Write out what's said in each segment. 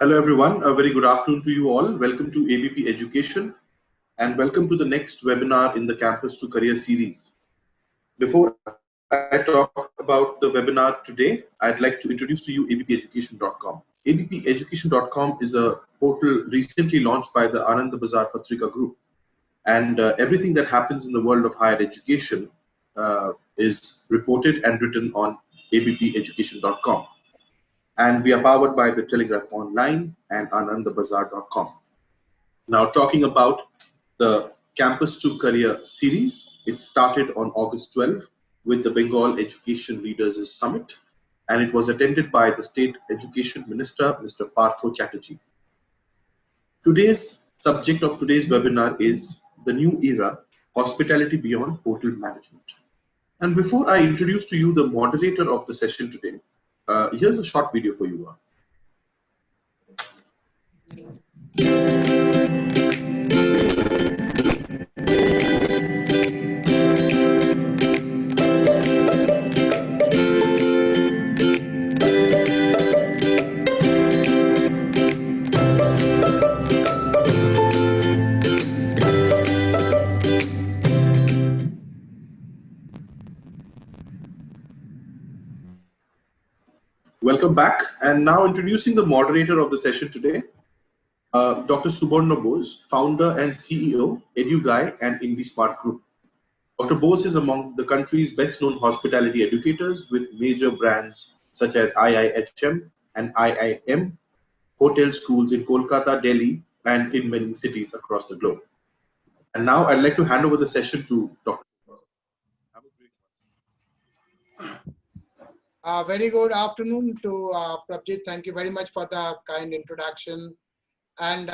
Hello everyone, a very good afternoon to you all. Welcome to ABP Education and welcome to the next webinar in the Campus to Career series. Before I talk about the webinar today, I'd like to introduce to you abpeducation.com. abpeducation.com is a portal recently launched by the Anand Bazar Patrika Group, and everything that happens in the world of higher education is reported and written on abpeducation.com. And we are powered by the Telegraph Online and anandabazar.com. Now, talking about the Campus to Career series, it started on August 12 with the Bengal Education Leaders Summit, and it was attended by the State Education Minister, Mr. Partho Chatterjee. Today's subject of today's webinar is the new era, hospitality beyond hotel management. And before I introduce to you the moderator of the session today, here's a short video for you. Welcome back, and now introducing the moderator of the session today, Dr. Suborna Bose, founder and CEO, EduGuy and IndiSmart Group. Dr. Bose is among the country's best-known hospitality educators with major brands such as IIHM and IIM, hotel schools in Kolkata, Delhi, and in many cities across the globe. And now I'd like to hand over the session to Dr. Very good afternoon to Prabjit. Thank you very much for the kind introduction. And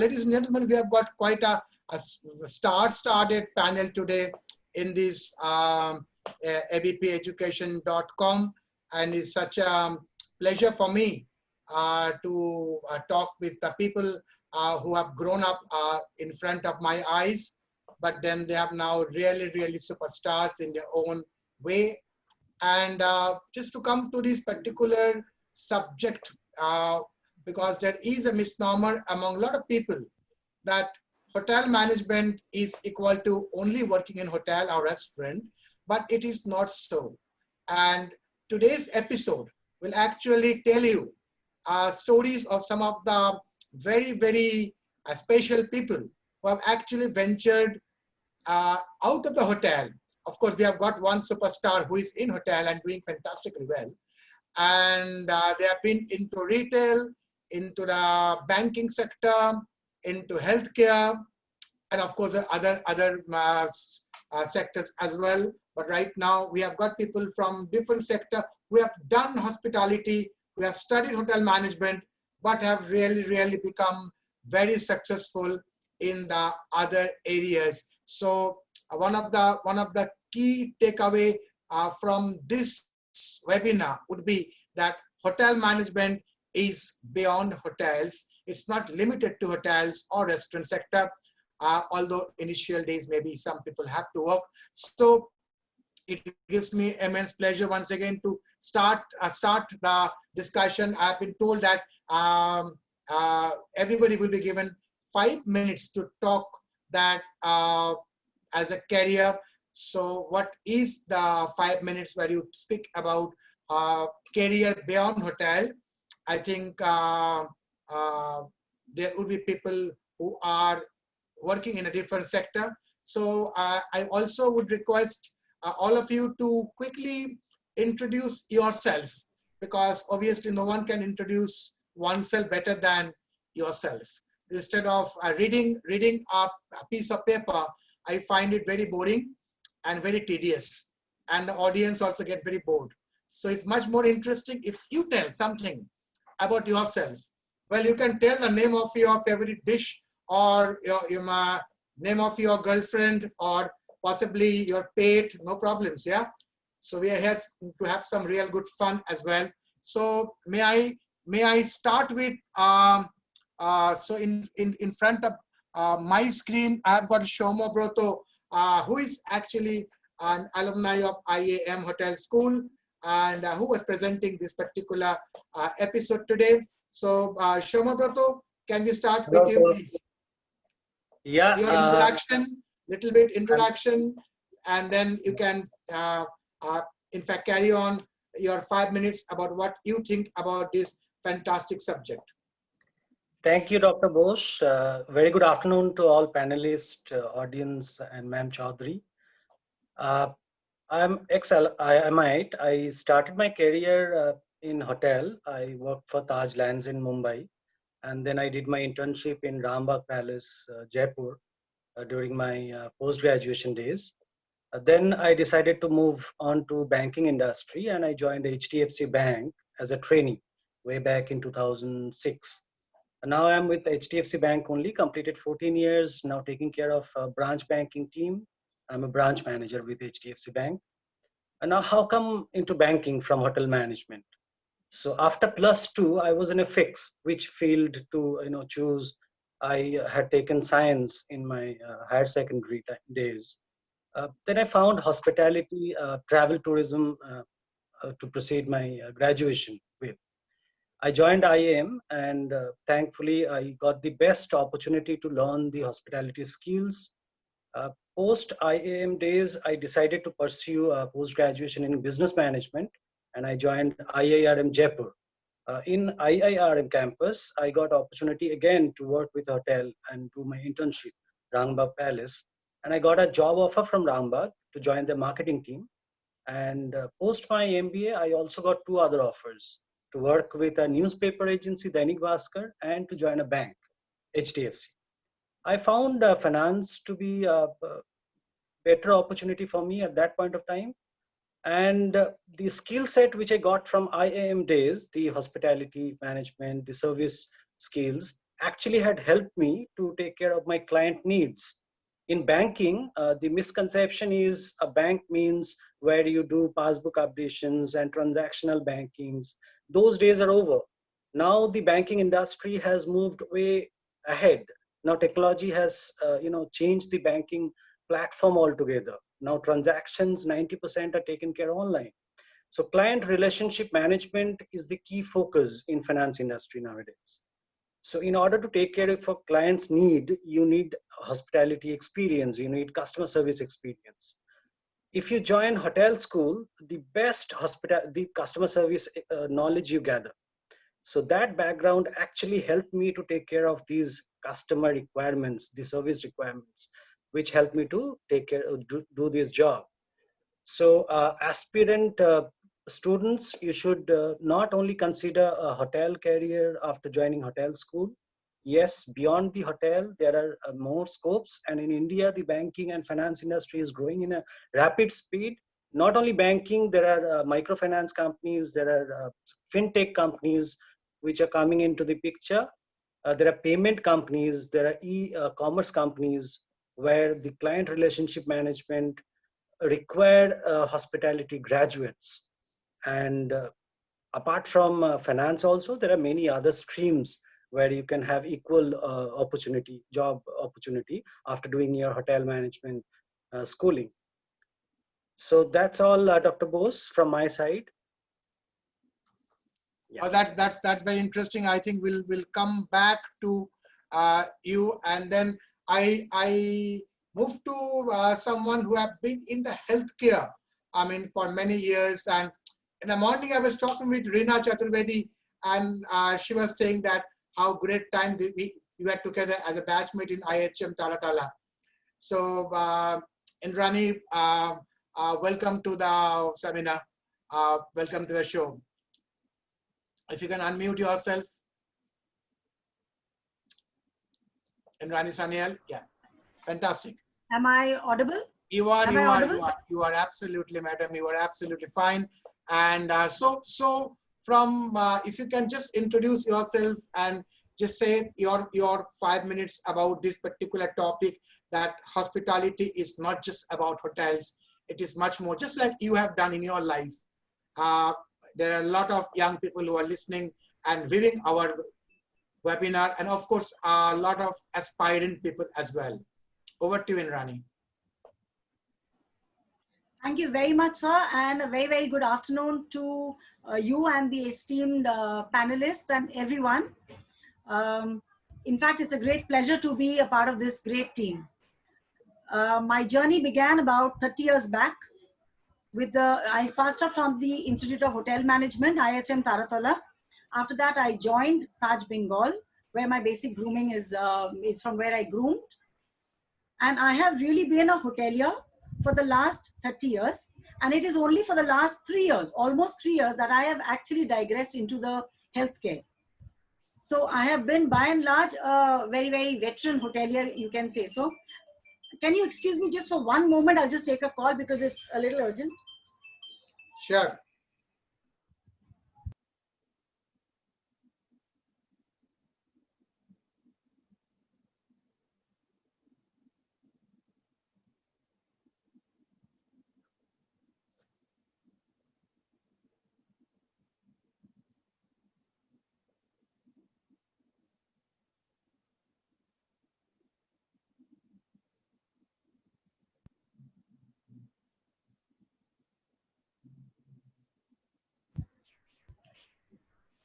ladies and gentlemen, we have got quite a star-studded panel today in this abpeducation.com, and it's such a pleasure for me to talk with the people who have grown up in front of my eyes, but then they have now really superstars in their own way. And just to come to this particular subject, because there is a misnomer among a lot of people that hotel management is equal to only working in hotel or restaurant, but it is not so. And today's episode will actually tell you stories of some of the very special people who have actually ventured out of the hotel. Of course, we have got one superstar who is in hotel and doing fantastically well. And they have been into retail, into the banking sector, into healthcare, and of course other sectors as well. But right now we have got people from different sector who have done hospitality, who have studied hotel management, but have really become very successful in the other areas. So one of the key takeaway from this webinar would be that hotel management is beyond hotels. It's not limited to hotels or restaurant sector, although initial days maybe some people have to work. So it gives me immense pleasure once again to start the discussion. I've been told that everybody will be given 5 minutes to talk that as a career. So what is the 5 minutes where you speak about career beyond hotel? I think there will be people who are working in a different sector. So I also would request all of you to quickly introduce yourself, because obviously no one can introduce oneself better than yourself. Instead of reading a piece of paper, I find it very boring and very tedious, and the audience also get very bored. So it's much more interesting if you tell something about yourself. Well, you can tell the name of your favorite dish, or your name of your girlfriend, or possibly your pet, no problems, yeah? So we are here to have some real good fun as well. So may I start with, so in front of my screen, I've got Shomo Broto, who is actually an alumni of IAM Hotel School, and who was presenting this particular episode today. So Shomo Broto, can we start with you, please? Yeah. Your introduction, little bit introduction, and then you can, in fact, carry on your 5 minutes about what you think about this fantastic subject. Thank you, Dr. Bose. Very good afternoon to all panelists, audience, and Ma'am Chaudhary. I'm ex-IMIte. I started my career in hotel. I worked for Taj Lands in Mumbai, and then I did my internship in Rambagh Palace, Jaipur, during my post-graduation days. Then I decided to move on to banking industry, and I joined HDFC Bank as a trainee way back in 2006. Now I'm with HDFC Bank only, completed 14 years, now taking care of a branch banking team. I'm a branch manager with HDFC Bank. And now how come into banking from hotel management? So after +2, I was in a fix, which field to choose. I had taken science in my higher secondary days. Then I found hospitality, travel tourism to proceed my graduation with. I joined IAM, and thankfully I got the best opportunity to learn the hospitality skills. Post IAM days, I decided to pursue a post-graduation in business management, and I joined IIRM Jaipur. In IIRM campus, I got opportunity again to work with hotel and do my internship, Rangbagh Palace. And I got a job offer from Rangbagh to join the marketing team. And post my MBA, I also got 2 other offers to work with a newspaper agency, Dainik Bhaskar, and to join a bank, HDFC. I found finance to be a better opportunity for me at that point of time. And the skill set which I got from IAM days, the hospitality management, the service skills, actually had helped me to take care of my client needs. In banking, the misconception is a bank means where you do passbook updations and transactional bankings. Those days are over. Now the banking industry has moved way ahead. Now technology has changed the banking platform altogether. Now transactions, 90% are taken care online. So client relationship management is the key focus in finance industry nowadays. So in order to take care of a client's need, you need hospitality experience, you need customer service experience. If you join hotel school, the best the customer service knowledge you gather. So that background actually helped me to take care of these customer requirements, the service requirements, which helped me to take care of, do this job. So aspirant students, you should not only consider a hotel career after joining hotel school, yes, beyond the hotel, there are more scopes. And in India, the banking and finance industry is growing in a rapid speed. Not only banking, there are microfinance companies, there are fintech companies which are coming into the picture. There are payment companies, there are e-commerce companies where the client relationship management require hospitality graduates. And apart from finance also, there are many other streams where you can have equal job opportunity after doing your hotel management schooling. So that's all, Dr. Bose, from my side. Yeah. Oh, that's very interesting. I think we'll come back to you, and then I move to someone who have been in the healthcare, I mean, for many years. And in the morning, I was talking with Reena Chaturvedi, and she was saying that how great time we were together as a batchmate in IHM Taratala. So, Indrani, welcome to the seminar. Welcome to the show. If you can unmute yourself. Indrani Sanyal, yeah, fantastic. Am I audible? You are absolutely, madam. You are absolutely fine. And so from if you can just introduce yourself and just say your 5 minutes about this particular topic, that hospitality is not just about hotels. It is much more, just like you have done in your life. There are a lot of young people who are listening and viewing our webinar, and of course, a lot of aspiring people as well. Over to you, Indrani. Thank you very much, sir, and a very, very good afternoon to you and the esteemed panelists and everyone. In fact, it's a great pleasure to be a part of this great team. My journey began about 30 years back. I passed out from the Institute of Hotel Management, IHM Taratala. After that, I joined Taj Bengal, where my basic grooming is from where I groomed. And I have really been a hotelier for the last 30 years. And it is only for the last 3 years, almost 3 years, that I have actually digressed into the healthcare. So I have been by and large a very, very veteran hotelier, you can say so. Can you excuse me just for one moment? I'll just take a call because it's a little urgent. Sure.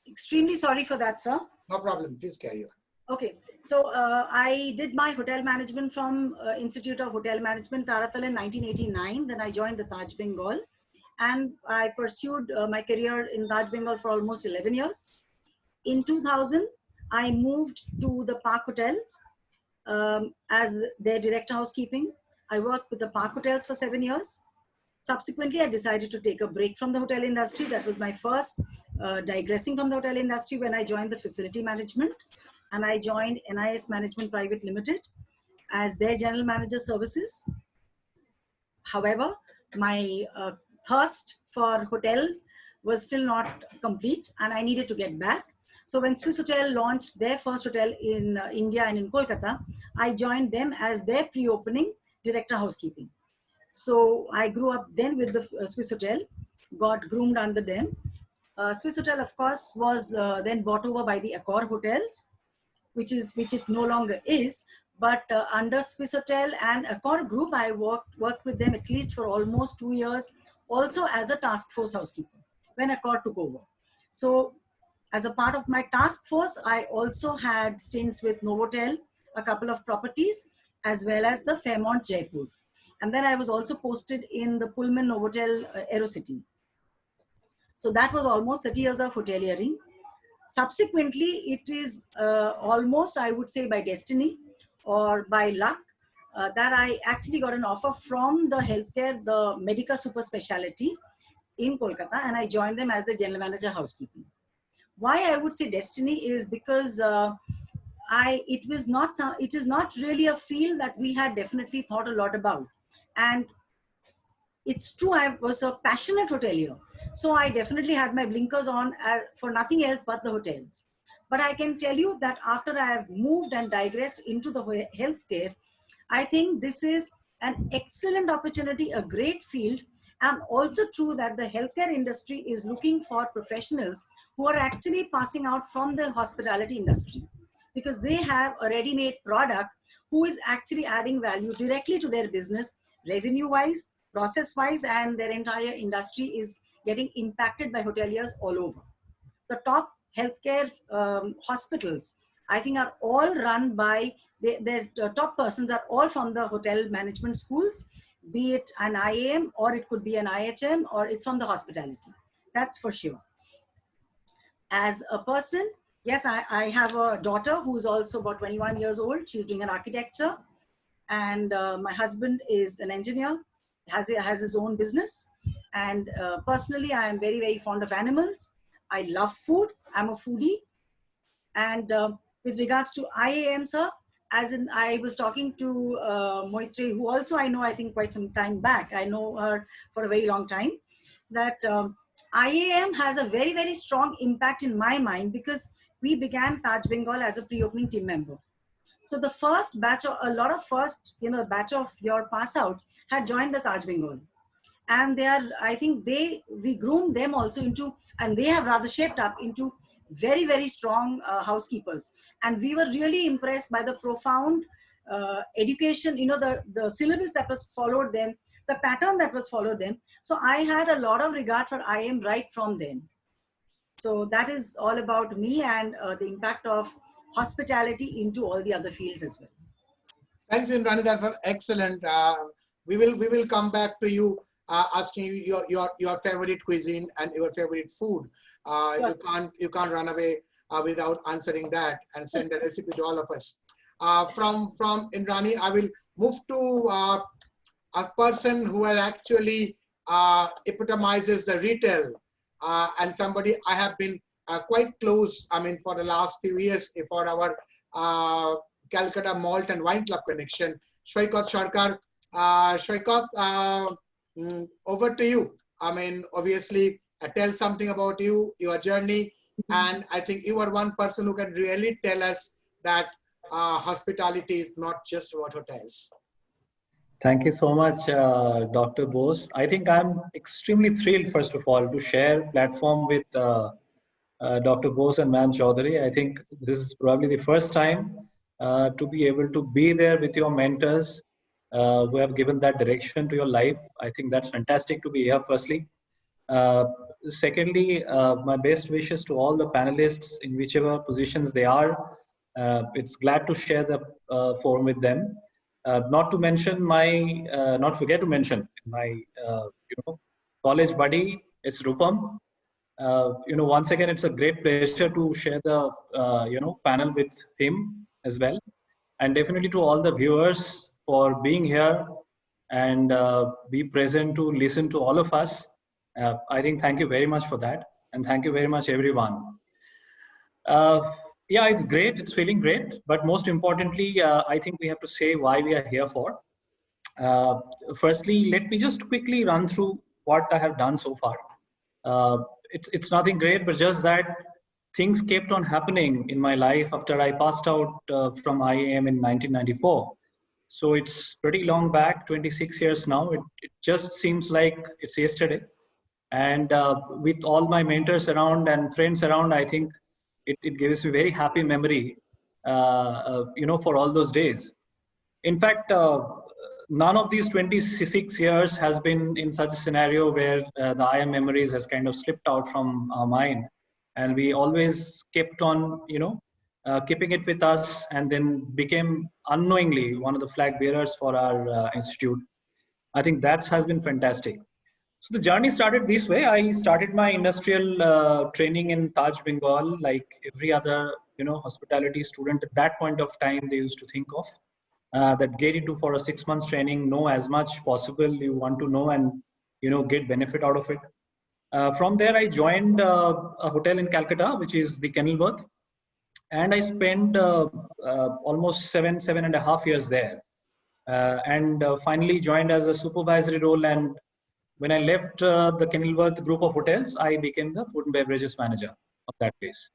Extremely sorry for that, sir. No problem. Please carry on. Okay, so I did my hotel management from Institute of Hotel Management, Taratal, in 1989. Then I joined the Taj Bengal, and I pursued my career in Taj Bengal for almost 11 years. In 2000, I moved to the Park Hotels as their director housekeeping. I worked with the Park Hotels for 7 years. Subsequently, I decided to take a break from the hotel industry. That was my first digressing from the hotel industry when I joined the facility management, and I joined NIS Management Private Limited as their general manager services. However, my thirst for hotel was still not complete, and I needed to get back. So when Swiss Hotel launched their first hotel in India and in Kolkata, I joined them as their pre-opening director housekeeping. So I grew up then with the Swiss Hotel, got groomed under them. Swiss Hotel, of course, was then bought over by the Accor Hotels, which it no longer is. But under Swiss Hotel and Accor Group, I worked with them at least for almost 2 years, also as a task force housekeeper when Accor took over. So as a part of my task force, I also had stints with Novotel, a couple of properties, as well as the Fairmont Jaipur. And then I was also posted in the Pullman Novotel Aerocity. So that was almost 30 years of hoteliering. Subsequently, it is almost, I would say, by destiny or by luck that I actually got an offer from the healthcare, the Medica Superspecialty in Kolkata, and I joined them as the general manager housekeeping. Why I would say destiny is because it is not really a field that we had definitely thought a lot about. And it's true, I was a passionate hotelier. So I definitely had my blinkers on for nothing else but the hotels. But I can tell you that after I have moved and digressed into the healthcare, I think this is an excellent opportunity, a great field, and also true that the healthcare industry is looking for professionals who are actually passing out from the hospitality industry, because they have a ready-made product who is actually adding value directly to their business, revenue-wise, process-wise, and their entire industry is getting impacted by hoteliers all over. The top healthcare hospitals, I think, are all run by their top persons are all from the hotel management schools, be it an IAM or it could be an IHM or it's from the hospitality. That's for sure. As a person, yes, I have a daughter who's also about 21 years old. She's doing an architecture. And my husband is an engineer, has his own business. And personally, I am very, very fond of animals. I love food. I'm a foodie. And with regards to IAM, sir, as in I was talking to Moitri, who also I know, I think quite some time back. I know her for a very long time. That IAM has a very, very strong impact in my mind, because we began Taj Bengal as a pre-opening team member. So the first batch of batch of your pass out had joined the Taj Bengal, and they are, I think we groomed them also into, and they have rather shaped up into very, very strong housekeepers. And we were really impressed by the profound education, the syllabus that was followed then, the pattern that was followed then. So I had a lot of regard for IAM right from then. So that is all about me and the impact of hospitality into all the other fields as well. Thanks, Indrani. That was excellent. We will come back to you asking you your favorite cuisine and your favorite food. Yes. You can't run away without answering that and send a recipe to all of us. From Indrani, I will move to a person who has actually epitomizes the retail and somebody I have been quite close. I mean, for the last few years, for our Calcutta Malt and Wine Club connection. Shoikat Sarkar, Shoikat, over to you. I mean, obviously, tell something about you, your journey, and I think you are one person who can really tell us that hospitality is not just about hotels. Thank you so much, Dr. Bose. I think I'm extremely thrilled, first of all, to share platform with Dr. Bose and Ma'am Chaudhary. I think this is probably the first time to be able to be there with your mentors who have given that direction to your life. I think that's fantastic to be here, firstly. Secondly, my best wishes to all the panelists in whichever positions they are. It's glad to share the forum with them. Not forget to mention my college buddy, it's Rupam. Once again, it's a great pleasure to share the panel with him as well, and definitely to all the viewers for being here and be present to listen to all of us. I think thank you very much for that, and thank you very much, everyone. Yeah, it's great. It's feeling great. But most importantly, I think we have to say why we are here for. Firstly, let me just quickly run through what I have done so far. It's nothing great, but just that things kept on happening in my life after I passed out from IAM in 1994. So it's pretty long back, 26 years now. It just seems like it's yesterday. And with all my mentors around and friends around, I think it gives me very happy memory, for all those days. In fact, none of these 26 years has been in such a scenario where the IAM memories has kind of slipped out from our mind. And we always kept on, keeping it with us, and then became unknowingly one of the flag bearers for our institute. I think that has been fantastic. So the journey started this way. I started my industrial training in Taj Bengal, like every other, hospitality student at that point of time they used to think of. That get into for a 6 months training, know as much possible you want to know, and get benefit out of it. From there, I joined a hotel in Calcutta, which is the Kenilworth, And I spent almost 7.5 years there. And finally joined as a supervisory role. And when I left the Kenilworth group of hotels, I became the food and beverages manager of that place.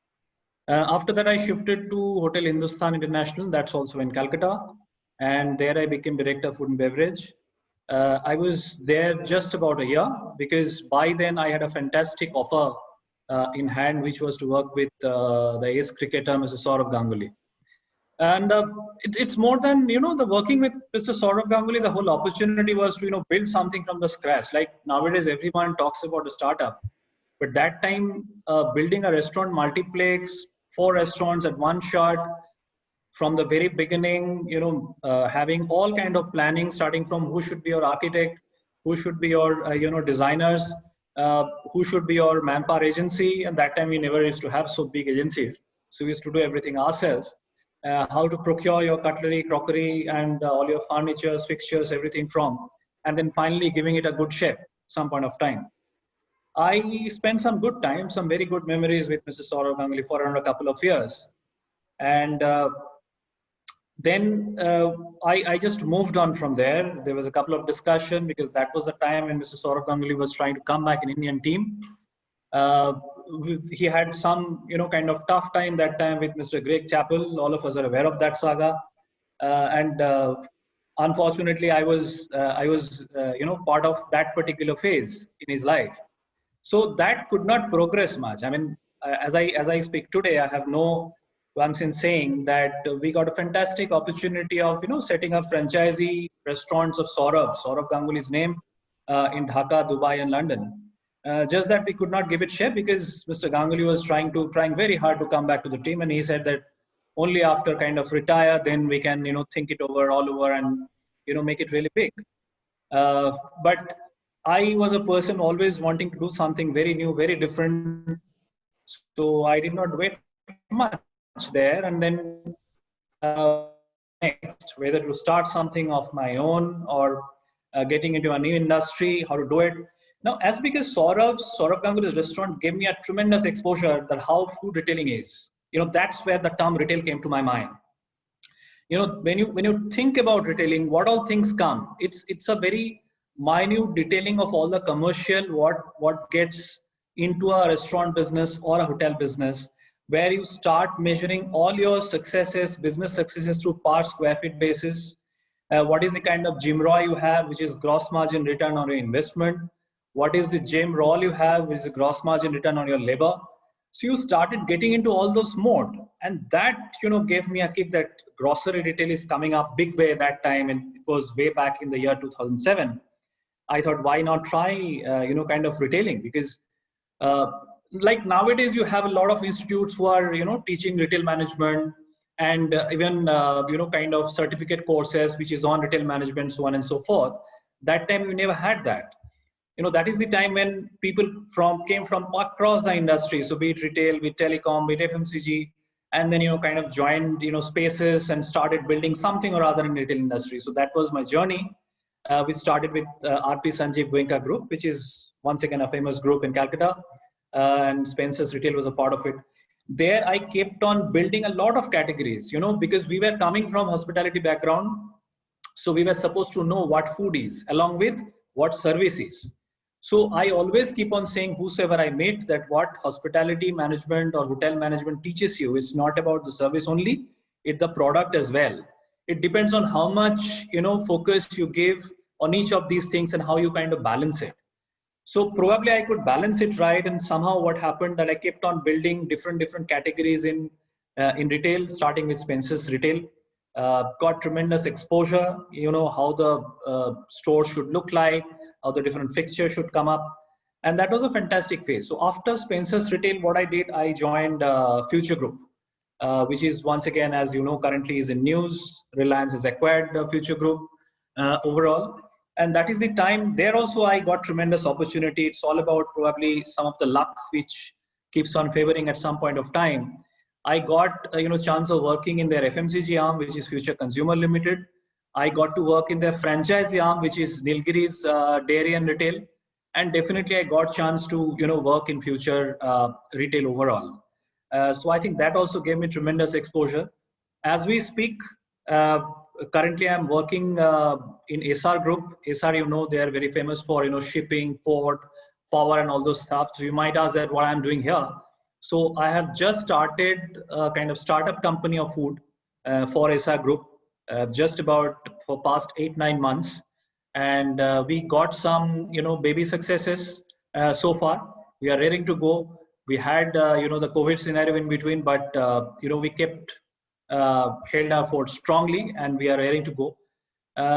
After that, I shifted to Hotel Hindustan International, that's also in Calcutta. And there I became director of food and beverage. I was there just about a year because by then I had a fantastic offer in hand, which was to work with the ace cricketer, Mr. Saurav Ganguly. And it's more than, the working with Mr. Saurav Ganguly, the whole opportunity was to, build something from the scratch. Like nowadays, everyone talks about a startup. But that time, building a restaurant multiplex, 4 restaurants at one shot, from the very beginning, having all kind of planning, starting from who should be your architect, who should be your, designers, who should be your manpower agency. And that time we never used to have so big agencies. So we used to do everything ourselves. How to procure your cutlery, crockery, and all your furnitures, fixtures, everything from, and then finally giving it a good shape some point of time. I spent some good time, some very good memories with Mr. Saurav Ganguly for around a couple of years. And then I just moved on from there. There was a couple of discussion because that was the time when Mr. Saurav Ganguly was trying to come back in Indian team. He had some, kind of tough time that time with Mr. Greg Chappell. All of us are aware of that saga. And unfortunately, I was part of that particular phase in his life. So that could not progress much. I mean, as I speak today, I have no qualms in saying that we got a fantastic opportunity of, setting up franchisee restaurants of Saurav Ganguly's name in Dhaka, Dubai, and London. Just that we could not give it shape because Mr. Ganguly was trying very hard to come back to the team, and he said that only after kind of retire, then we can, think it over all over and, make it really big. But I was a person always wanting to do something very new, very different. So I did not wait much there. And then next, whether to start something of my own or getting into a new industry, how to do it. Now, as because Saurav Ganguly's restaurant gave me a tremendous exposure that how food retailing is. That's where the term retail came to my mind. When you think about retailing, what all things come? It's a very minute detailing of all the commercial, what gets into a restaurant business or a hotel business, where you start measuring all your successes, business successes through per square feet basis. What is the kind of GMROI you have, which is gross margin return on your investment? What is the GMROL you have, which is the gross margin return on your labor? So you started getting into all those mode, and that gave me a kick that grocery retail is coming up big way that time, and it was way back in the year 2007. I thought, why not try kind of retailing? Because like nowadays you have a lot of institutes who are teaching retail management and even kind of certificate courses which is on retail management, so on and so forth. That time we never had that. That is the time when people came from across the industry. So be it retail, be it telecom, be it FMCG, and then, kind of joined, spaces and started building something or other in retail industry. So that was my journey. We started with RP Sanjeev Goenka Group, which is once again a famous group in Calcutta. And Spencer's Retail was a part of it. There I kept on building a lot of categories, because we were coming from hospitality background. So we were supposed to know what food is along with what service is. So I always keep on saying, whosoever I meet, that what hospitality management or hotel management teaches you is not about the service only, it's the product as well. It depends on how much, focus you give on each of these things and how you kind of balance it. So probably I could balance it right. And somehow what happened that I kept on building different categories in retail, starting with Spencer's Retail. Got tremendous exposure, how the store should look like, how the different fixtures should come up. And that was a fantastic phase. So after Spencer's Retail, what I did, I joined Future Group, which is once again, as you know, currently is in news. Reliance has acquired Future Group overall. And that is the time there also I got tremendous opportunity. It's all about probably some of the luck which keeps on favoring at some point of time. I got chance of working in their FMCG arm, which is Future Consumer Limited. I got to work in their franchisee arm, which is Nilgiri's Dairy and Retail. And definitely I got chance to work in Future Retail overall. So I think that also gave me tremendous exposure. As we speak, uh, currently I'm working in SR Group. SR, you know, they are very famous for, you know, shipping, port, power, and all those stuff. So you might ask that what I'm doing here. So I have just started a kind of startup company of food for SR Group, just about for past 8-9 months, and we got some, you know, baby successes so far. We are ready to go. We had, you know, the COVID scenario in between, but you know, we kept held our fort strongly, and we are ready to go.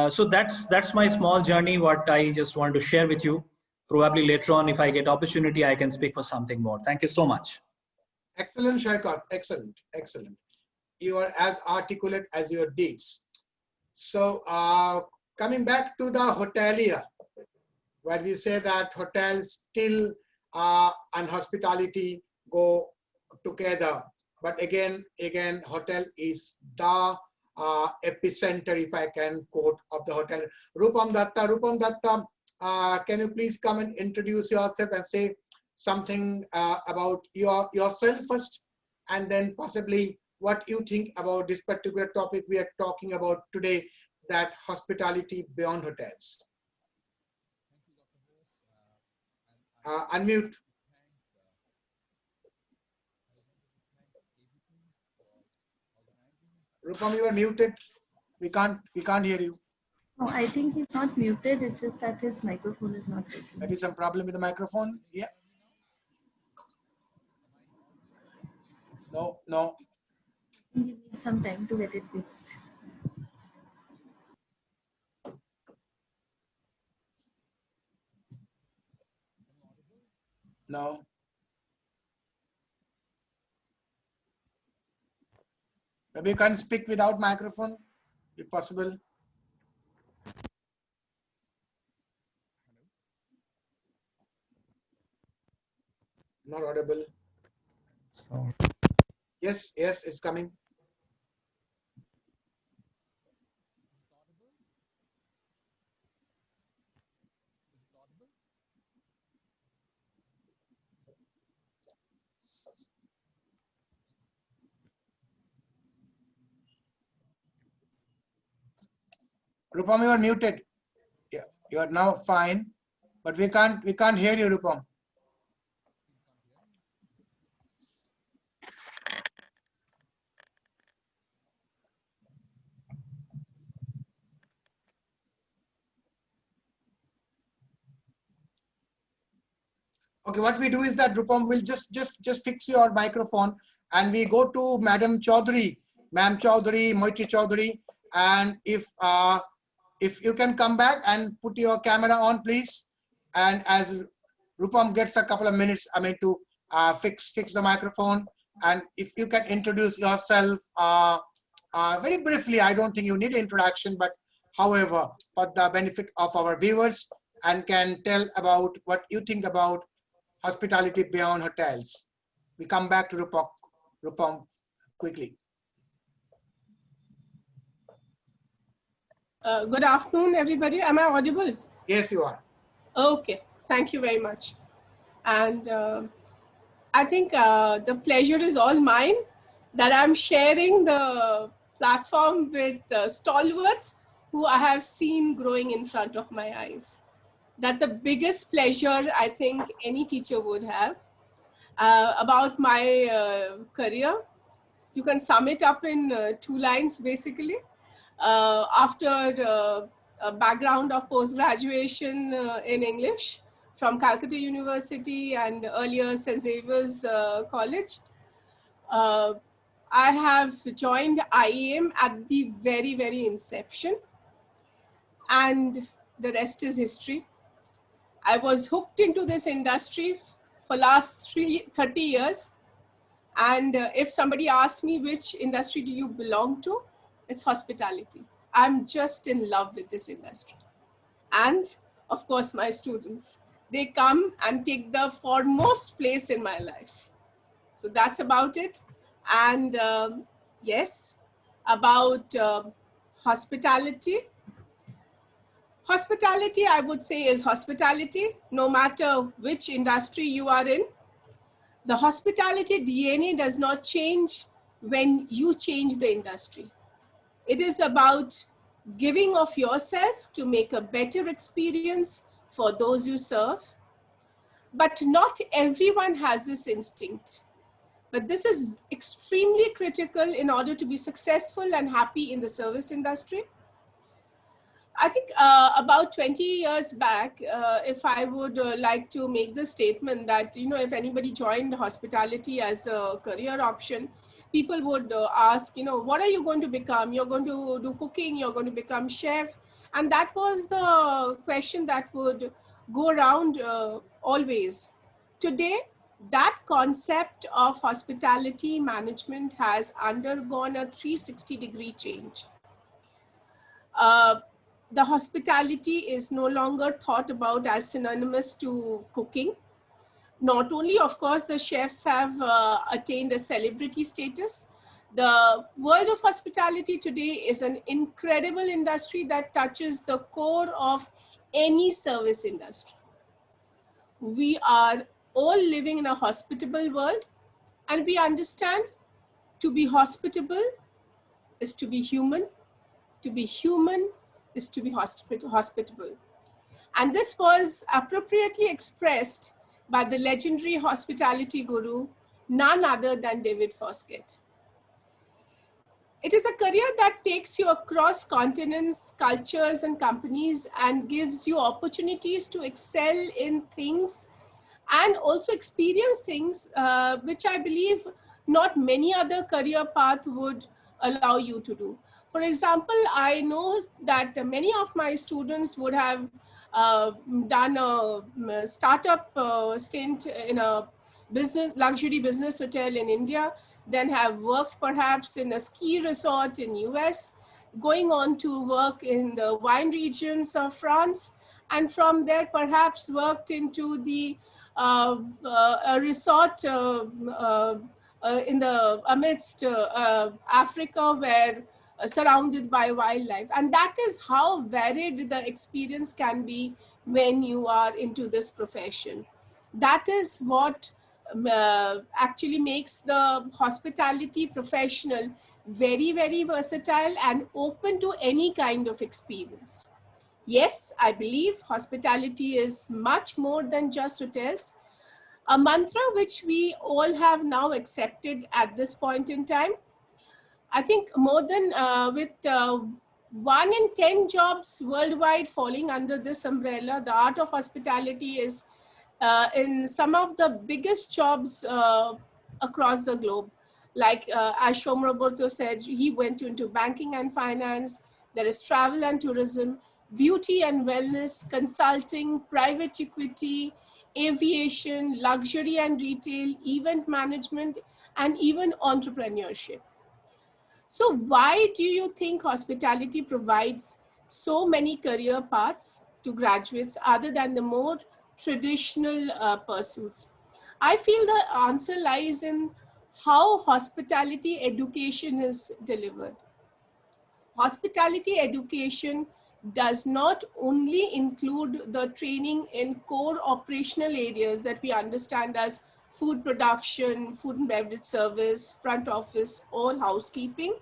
So that's my small journey. What I just want to share with you. Probably later on, if I get opportunity, I can speak for something more. Thank you so much. Excellent, Shaikar. Excellent, excellent. You are as articulate as your deeds. So coming back to the hotelier, where we say that hotels still and hospitality go together. But again, hotel is the epicenter, if I can quote, of the hotel. Rupam Datta, can you please come and introduce yourself and say something about yourself first, and then possibly what you think about this particular topic we are talking about today, that hospitality beyond hotels. Unmute. Rupam, you are muted. We can't hear you. Oh, I think he's not muted. It's just that his microphone is not working. Maybe some problem with the microphone. Yeah. No. I think he needs some time to get it fixed. No. Maybe you can speak without microphone, if possible. Not audible. So. Yes, it's coming. Rupam, you are muted. Yeah, you are now fine, but we can't hear you, Rupam. Okay, what we do is that Rupam will just fix your microphone, and we go to Madam Chaudhary, Ma'am Chaudhary, Moiti Chaudhary, and if you can come back and put your camera on, please. And as Rupam gets a couple of minutes, I mean, to fix the microphone, and if you can introduce yourself very briefly. I don't think you need introduction, but however, for the benefit of our viewers, and can tell about what you think about hospitality beyond hotels. We come back to Rupam quickly. Good afternoon, everybody. Am I audible? Yes, you are. Okay, thank you very much. And I think the pleasure is all mine that I'm sharing the platform with stalwarts who I have seen growing in front of my eyes. That's the biggest pleasure I think any teacher would have. About my career, you can sum it up in 2 lines basically. After a background of post-graduation in English from Calcutta University and earlier St. Xavier's College, I have joined IEM at the very, very inception, and the rest is history. I was hooked into this industry for last 30 years. And if somebody asks me which industry do you belong to, it's hospitality. I'm just in love with this industry. And of course, my students, they come and take the foremost place in my life. So that's about it. And yes, about hospitality. Hospitality, I would say, is hospitality, no matter which industry you are in. The hospitality DNA does not change when you change the industry. It is about giving of yourself to make a better experience for those you serve. But not everyone has this instinct. But this is extremely critical in order to be successful and happy in the service industry. I think about 20 years back, if I would like to make the statement that, if anybody joined hospitality as a career option, people would ask, what are you going to become? You're going to do cooking, you're going to become chef. And that was the question that would go around always. Today, that concept of hospitality management has undergone a 360-degree change. Uh, the hospitality is no longer thought about as synonymous to cooking. Not only, of course, the chefs have attained a celebrity status, the world of hospitality today is an incredible industry that touches the core of any service industry. We are all living in a hospitable world, and we understand to be hospitable is to be human. To be human is to be hospitable. And this was appropriately expressed by the legendary hospitality guru, none other than David Foskett. It is a career that takes you across continents, cultures, and companies and gives you opportunities to excel in things and also experience things which I believe not many other career path would allow you to do. For example, I know that many of my students would have done a startup stint in a luxury business hotel in India, then have worked perhaps in a ski resort in US, going on to work in the wine regions of France, and from there perhaps worked into the a resort in the amidst Africa, where surrounded by wildlife. And that is how varied the experience can be when you are into this profession. That is what actually makes the hospitality professional very, very versatile and open to any kind of experience. Yes, I believe hospitality is much more than just hotels. A mantra which we all have now accepted at this point in time. I think more than with 1 in 10 jobs worldwide falling under this umbrella, the art of hospitality is in some of the biggest jobs across the globe. Like as Shom Roberto said, he went into banking and finance. There is travel and tourism, beauty and wellness, consulting, private equity, aviation, luxury and retail, event management, and even entrepreneurship. So why do you think hospitality provides so many career paths to graduates other than the more traditional pursuits? I feel the answer lies in how hospitality education is delivered. Hospitality education does not only include the training in core operational areas that we understand as food production, food and beverage service, front office, or housekeeping,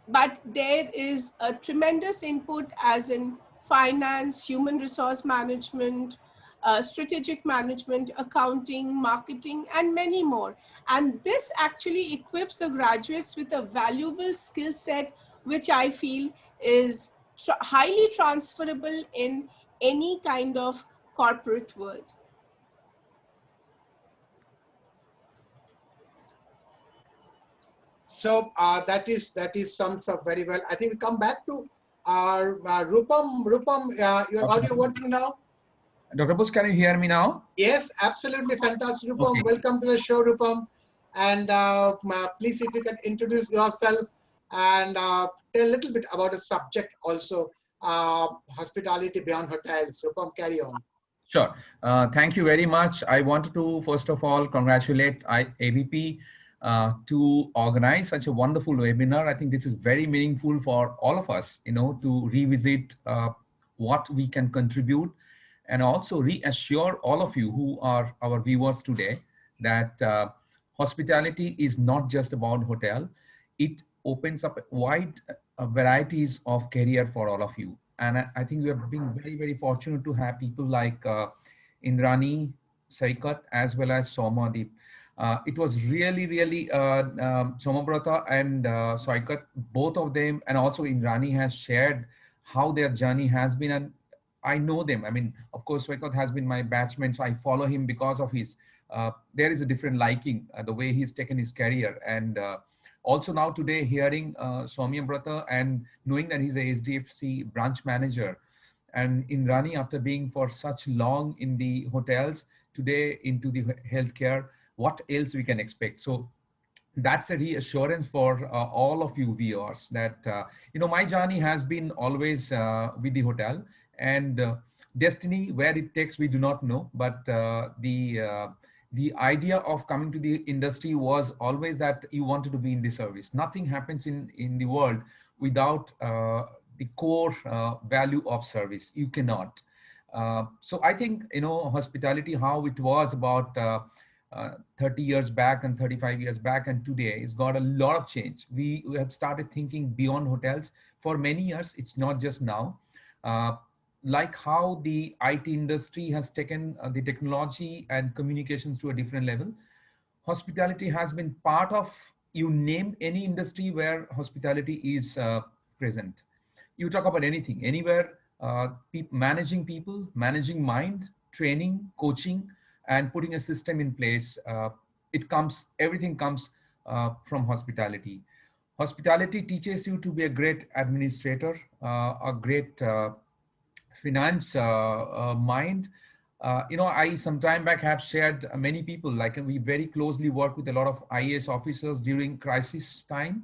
but there is a tremendous input as in finance, human resource management, strategic management, accounting, marketing, and many more. And this actually equips the graduates with a valuable skill set, which I feel is highly transferable in any kind of corporate world. So that is sums up very well. I think we come back to our Rupam. Rupam, your Okay. audio working now? Dr. Bose, can you hear me now? Yes, absolutely fantastic, Rupam. Okay. Welcome to the show, Rupam. And please, if you can introduce yourself and tell a little bit about the subject also, hospitality beyond hotels. Rupam, carry on. Sure. Thank you very much. I wanted to, first of all, congratulate ABP to organize such a wonderful webinar. I think this is very meaningful for all of us, to revisit what we can contribute, and also reassure all of you who are our viewers today that hospitality is not just about hotel. It opens up wide varieties of career for all of you. And I think we have been very, very fortunate to have people like Indrani, Saikat, as well as Somadeep. It was really, really Somabrata and Saikat, both of them, and also Indrani has shared how their journey has been. And I know them. I mean, of course, Saikat has been my batchmate, so I follow him because of his, there is a different liking, the way he's taken his career. And also now today hearing Soumya Brata and knowing that he's a HDFC branch manager, and Indrani, after being for such long in the hotels, today into the healthcare, what else we can expect? So that's a reassurance for all of you viewers that, my journey has been always with the hotel, and destiny, where it takes, we do not know. But the idea of coming to the industry was always that you wanted to be in the service. Nothing happens in the world without the core value of service. You cannot. So I think, hospitality, how it was about 30 years back and 35 years back and today, it's got a lot of change. We have started thinking beyond hotels for many years. It's not just now. Like how the IT industry has taken the technology and communications to a different level, hospitality has been part of, you name any industry where hospitality is present. You talk about anything, anywhere, managing people, managing mind, training, coaching, and putting a system in place. Everything comes from hospitality. Hospitality teaches you to be a great administrator, a great finance mind. I some time back have shared many people, like we very closely work with a lot of IAS officers during crisis time.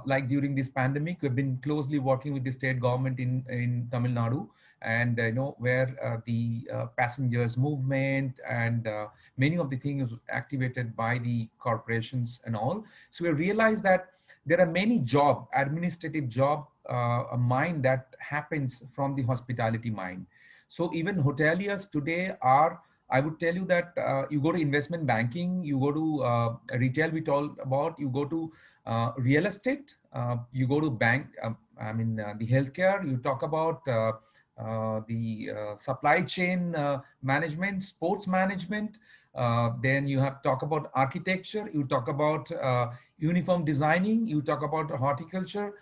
Like during this pandemic, we've been closely working with the state government in Tamil Nadu, and where the passengers movement and many of the things activated by the corporations and all. So we realized that there are many administrative job, a mind that happens from the hospitality mind. So even hoteliers today are, I would tell you that you go to investment banking, you go to retail, we talked about, you go to real estate, you go to bank, the healthcare, you talk about the supply chain management, sports management, then you have talk about architecture, you talk about uniform designing, you talk about horticulture,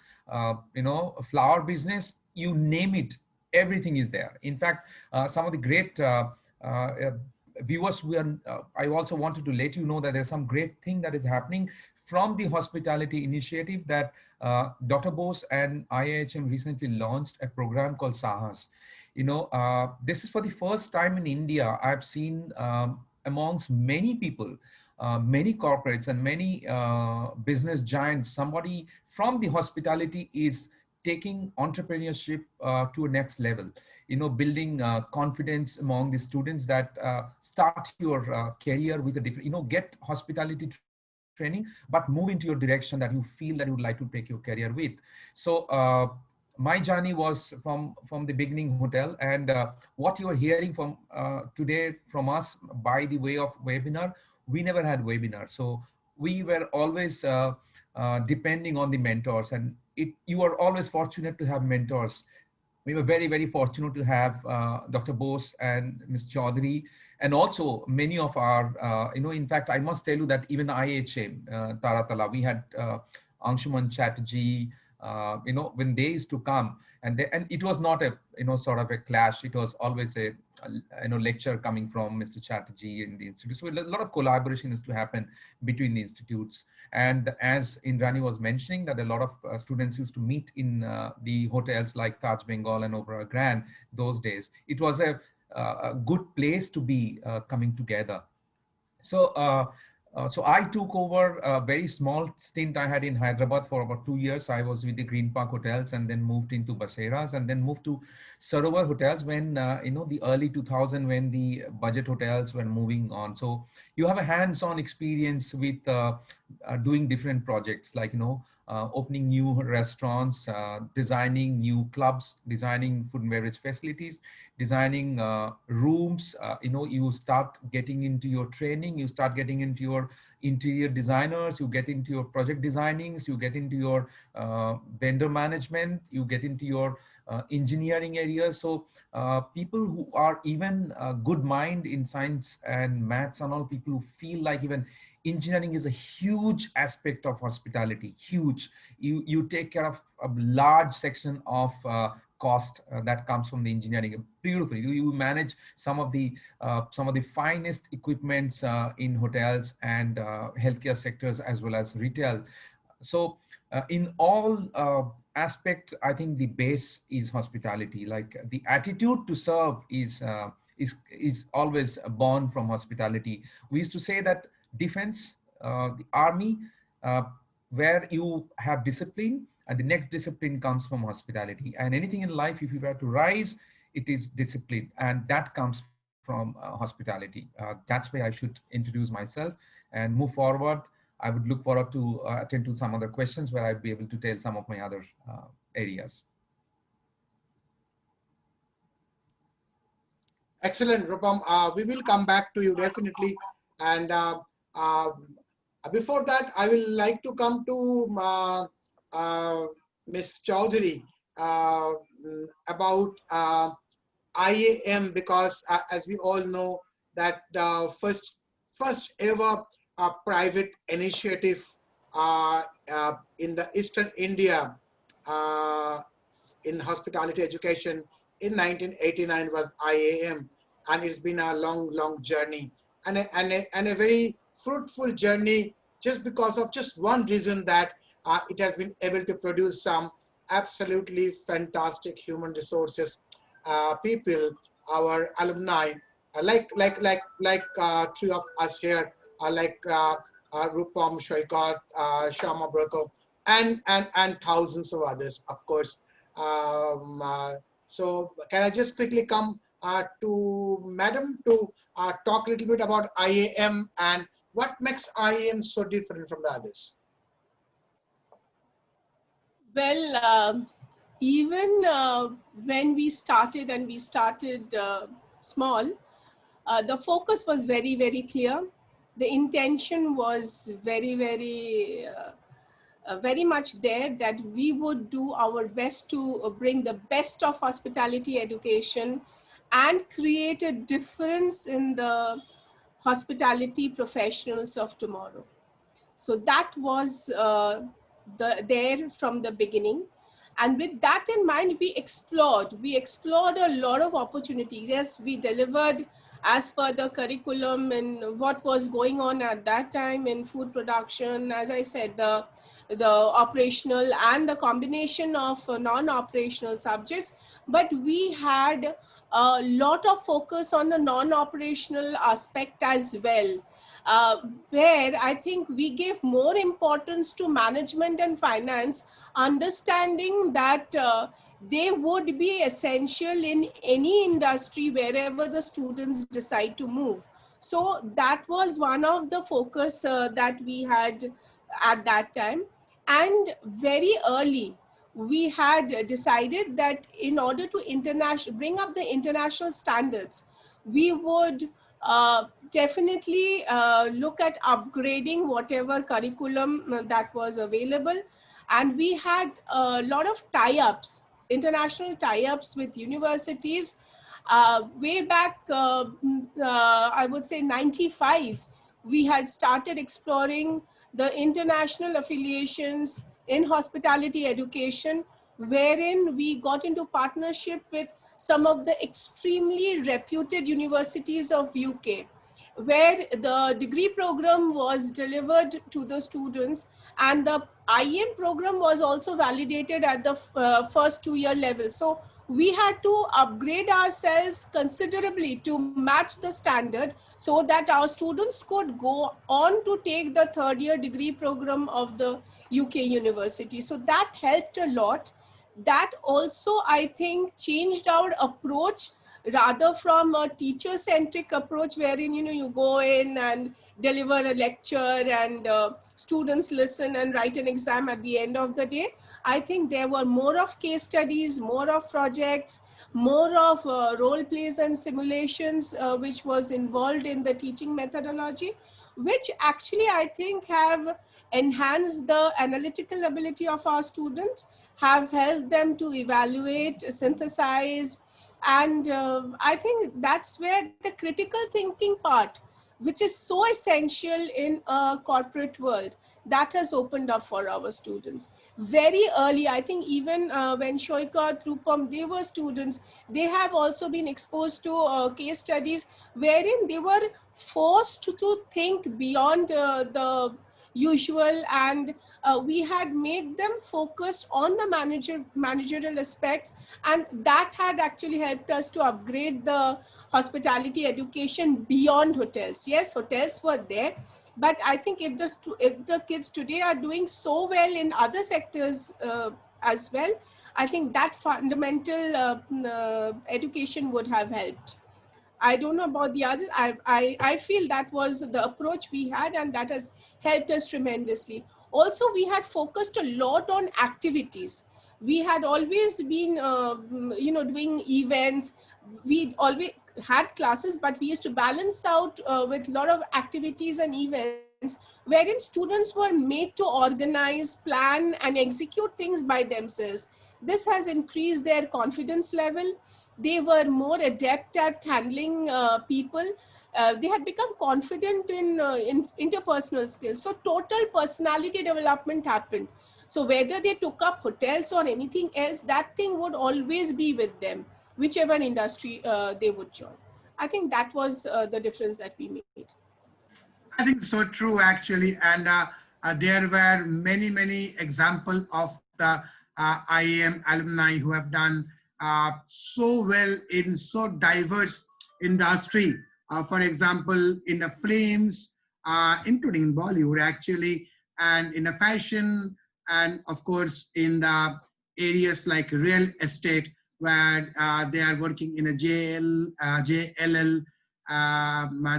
flower business, you name it, everything is there. In fact, some of the great viewers, I also wanted to let you know that there's some great thing that is happening from the hospitality initiative that Dr. Bose and IIHM recently launched a program called Sahas. This is for the first time in India. I've seen amongst many people, many corporates and many business giants, somebody from the hospitality is taking entrepreneurship to a next level, building confidence among the students that start your career with a different, get hospitality training, but move into your direction that you feel that you would like to take your career with. So my journey was from the beginning hotel, and what you are hearing from today from us by the way of webinar, we never had webinar. So we were always depending on the mentors, and you are always fortunate to have mentors. We were very, very fortunate to have Dr. Bose and Ms. Chaudhary, and also many of our, in fact, I must tell you that even IHM, Taratala, we had Anshuman Chatterjee, when they used to come, and it was not a, sort of a clash. It was always a lecture coming from Mr. Chatterjee in the institute. So a lot of collaboration is to happen between the institutes. And as Indrani was mentioning, that a lot of students used to meet in the hotels like Taj Bengal and Oberoi Grand those days. It was a good place to be coming together. So so I took over a very small stint I had in Hyderabad for about 2 years. I was with the Green Park Hotels, and then moved into Baseras, and then moved to Sarovar Hotels when, the early 2000, when the budget hotels were moving on. So you have a hands-on experience with doing different projects, like, opening new restaurants, designing new clubs, designing food and beverage facilities, designing rooms. You start getting into your training, you start getting into your interior designers, you get into your project designings, you get into your vendor management, you get into your engineering areas. So people who are even good mind in science and maths and all, people who feel like even engineering is a huge aspect of hospitality, huge. You take care of a large section of cost that comes from the engineering. Beautifully, you manage some of the finest equipments in hotels and healthcare sectors as well as retail. So in all aspects, I think the base is hospitality. Like the attitude to serve is always born from hospitality. We used to say that defense, the army, where you have discipline, and the next discipline comes from hospitality. And anything in life, if you were to rise, it is discipline, and that comes from hospitality. That's why I should introduce myself and move forward. I would look forward to attend to some other questions where I'd be able to tell some of my other areas. Excellent, Rupam. We will come back to you definitely. And before that, I will like to come to Ms. Chaudhary about IAM, because as we all know that the first ever private initiative in the Eastern India in hospitality education in 1989 was IAM, and it's been a long journey and a very fruitful journey, just because of just one reason, that it has been able to produce some absolutely fantastic human resources people, our alumni, like three of us here, like Rupam, Shoikat, Shama Brako, and thousands of others, of course. So can I just quickly come to Madam to talk a little bit about IAM and what makes IAM so different from the others? Well, even when we started, and we started small, the focus was very clear. The intention was very much there, that we would do our best to bring the best of hospitality education and create a difference in the hospitality professionals of tomorrow. So that was there from the beginning. And with that in mind, we explored a lot of opportunities. Yes, we delivered as per the curriculum and what was going on at that time in food production. As I said, the operational and the combination of non-operational subjects, but we had a lot of focus on the non-operational aspect as well, where I think we gave more importance to management and finance, understanding that they would be essential in any industry wherever the students decide to move. So that was one of the focus that we had at that time. And very early, we had decided that in order to bring up the international standards, we would definitely look at upgrading whatever curriculum that was available. And we had a lot of tie-ups, international tie-ups with universities. Way back, I would say 95, we had started exploring the international affiliations in hospitality education, wherein we got into partnership with some of the extremely reputed universities of UK, where the degree program was delivered to the students, and the IM program was also validated at the first 2-year level. So we had to upgrade ourselves considerably to match the standard, so that our students could go on to take the 3rd-year degree program of the UK university. So that helped a lot. That also, I think, changed our approach rather from a teacher-centric approach wherein, you go in and deliver a lecture and students listen and write an exam at the end of the day. I think there were more of case studies, more of projects, more of role plays and simulations, which was involved in the teaching methodology, which actually I think have enhanced the analytical ability of our students, have helped them to evaluate, synthesize, and I think that's where the critical thinking part, which is so essential in a corporate world, that has opened up for our students very early. I think even when Shoika, Trupam, they were students, they have also been exposed to case studies wherein they were forced to think beyond the usual, and we had made them focus on the managerial aspects, and that had actually helped us to upgrade the hospitality education beyond hotels. Yes, hotels were there, but I think if the kids today are doing so well in other sectors as well, I think that fundamental education would have helped. I don't know about the others. I feel that was the approach we had, and that has helped us tremendously. Also, we had focused a lot on activities. We had always been, doing events. We always had classes, but we used to balance out with a lot of activities and events wherein students were made to organize, plan, and execute things by themselves. This has increased their confidence level. They were more adept at handling people. They had become confident in interpersonal skills. So total personality development happened. So whether they took up hotels or anything else, that thing would always be with them, whichever industry they would join. I think that was the difference that we made. I think so true, actually. And there were many, many examples of the IAM alumni who have done so well in so diverse industry. For example, in the films, including Bollywood, actually, and in the fashion, and of course, in the areas like real estate, where they are working in a JLL.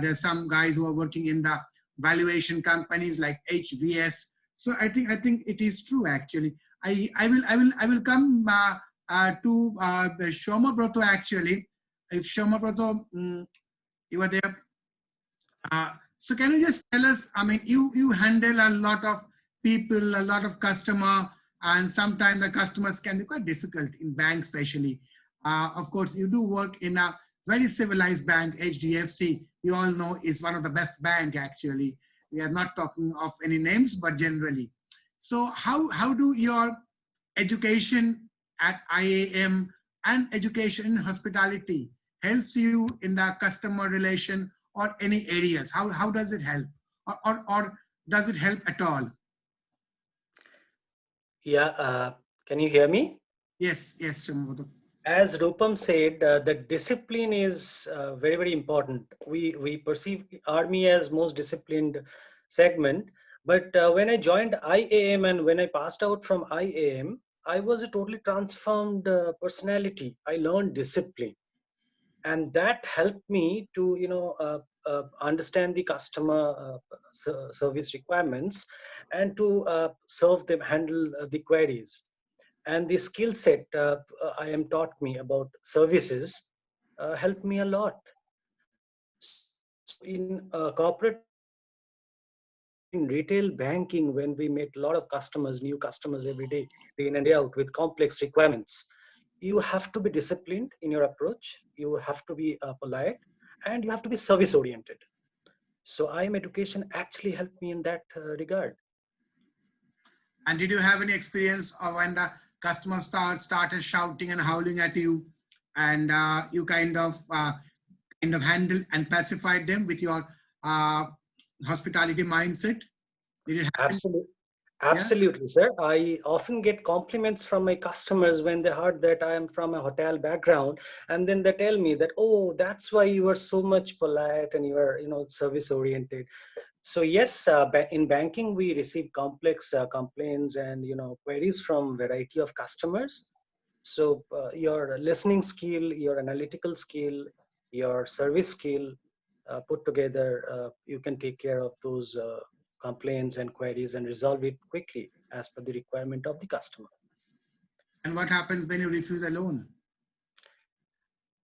There's some guys who are working in the valuation companies like HVS. So I think it is true, actually. I will come to Shoma Broto, actually. If Shoma Broto, you are there. So can you just tell us, I mean, you handle a lot of people, a lot of customer, and sometimes the customers can be quite difficult in banks, especially. Of course, you do work in a very civilized bank, HDFC. You all know is one of the best bank, actually. We are not talking of any names, but generally. So how do your education at IAM and education in hospitality helps you in the customer relation or any areas? How does it help? Or does it help at all? Yeah, can you hear me? Yes, yes, Shambhu. As Rupam said, the discipline is very, very important. We perceive army as most disciplined segment, but when I joined IAM and when I passed out from IAM, I was a totally transformed personality. I learned discipline, and that helped me to understand the customer service requirements and to serve them, handle the queries. And the skill set I am taught me about services helped me a lot. So in corporate, in retail banking, when we met a lot of customers, new customers every day in and day out with complex requirements, you have to be disciplined in your approach. You have to be polite, and you have to be service oriented. So IM education actually helped me in that regard. And did you have any experience of when the customer started shouting and howling at you, and you kind of handled and pacified them with your hospitality mindset? Did it happen? Absolutely. Absolutely, sir. I often get compliments from my customers when they heard that I am from a hotel background, and then they tell me that, oh, that's why you are so much polite and you are, service oriented. So yes, in banking we receive complex complaints and queries from variety of customers. So your listening skill, your analytical skill, your service skill put together, you can take care of those complaints and queries and resolve it quickly as per the requirement of the customer. And what happens when you refuse a loan?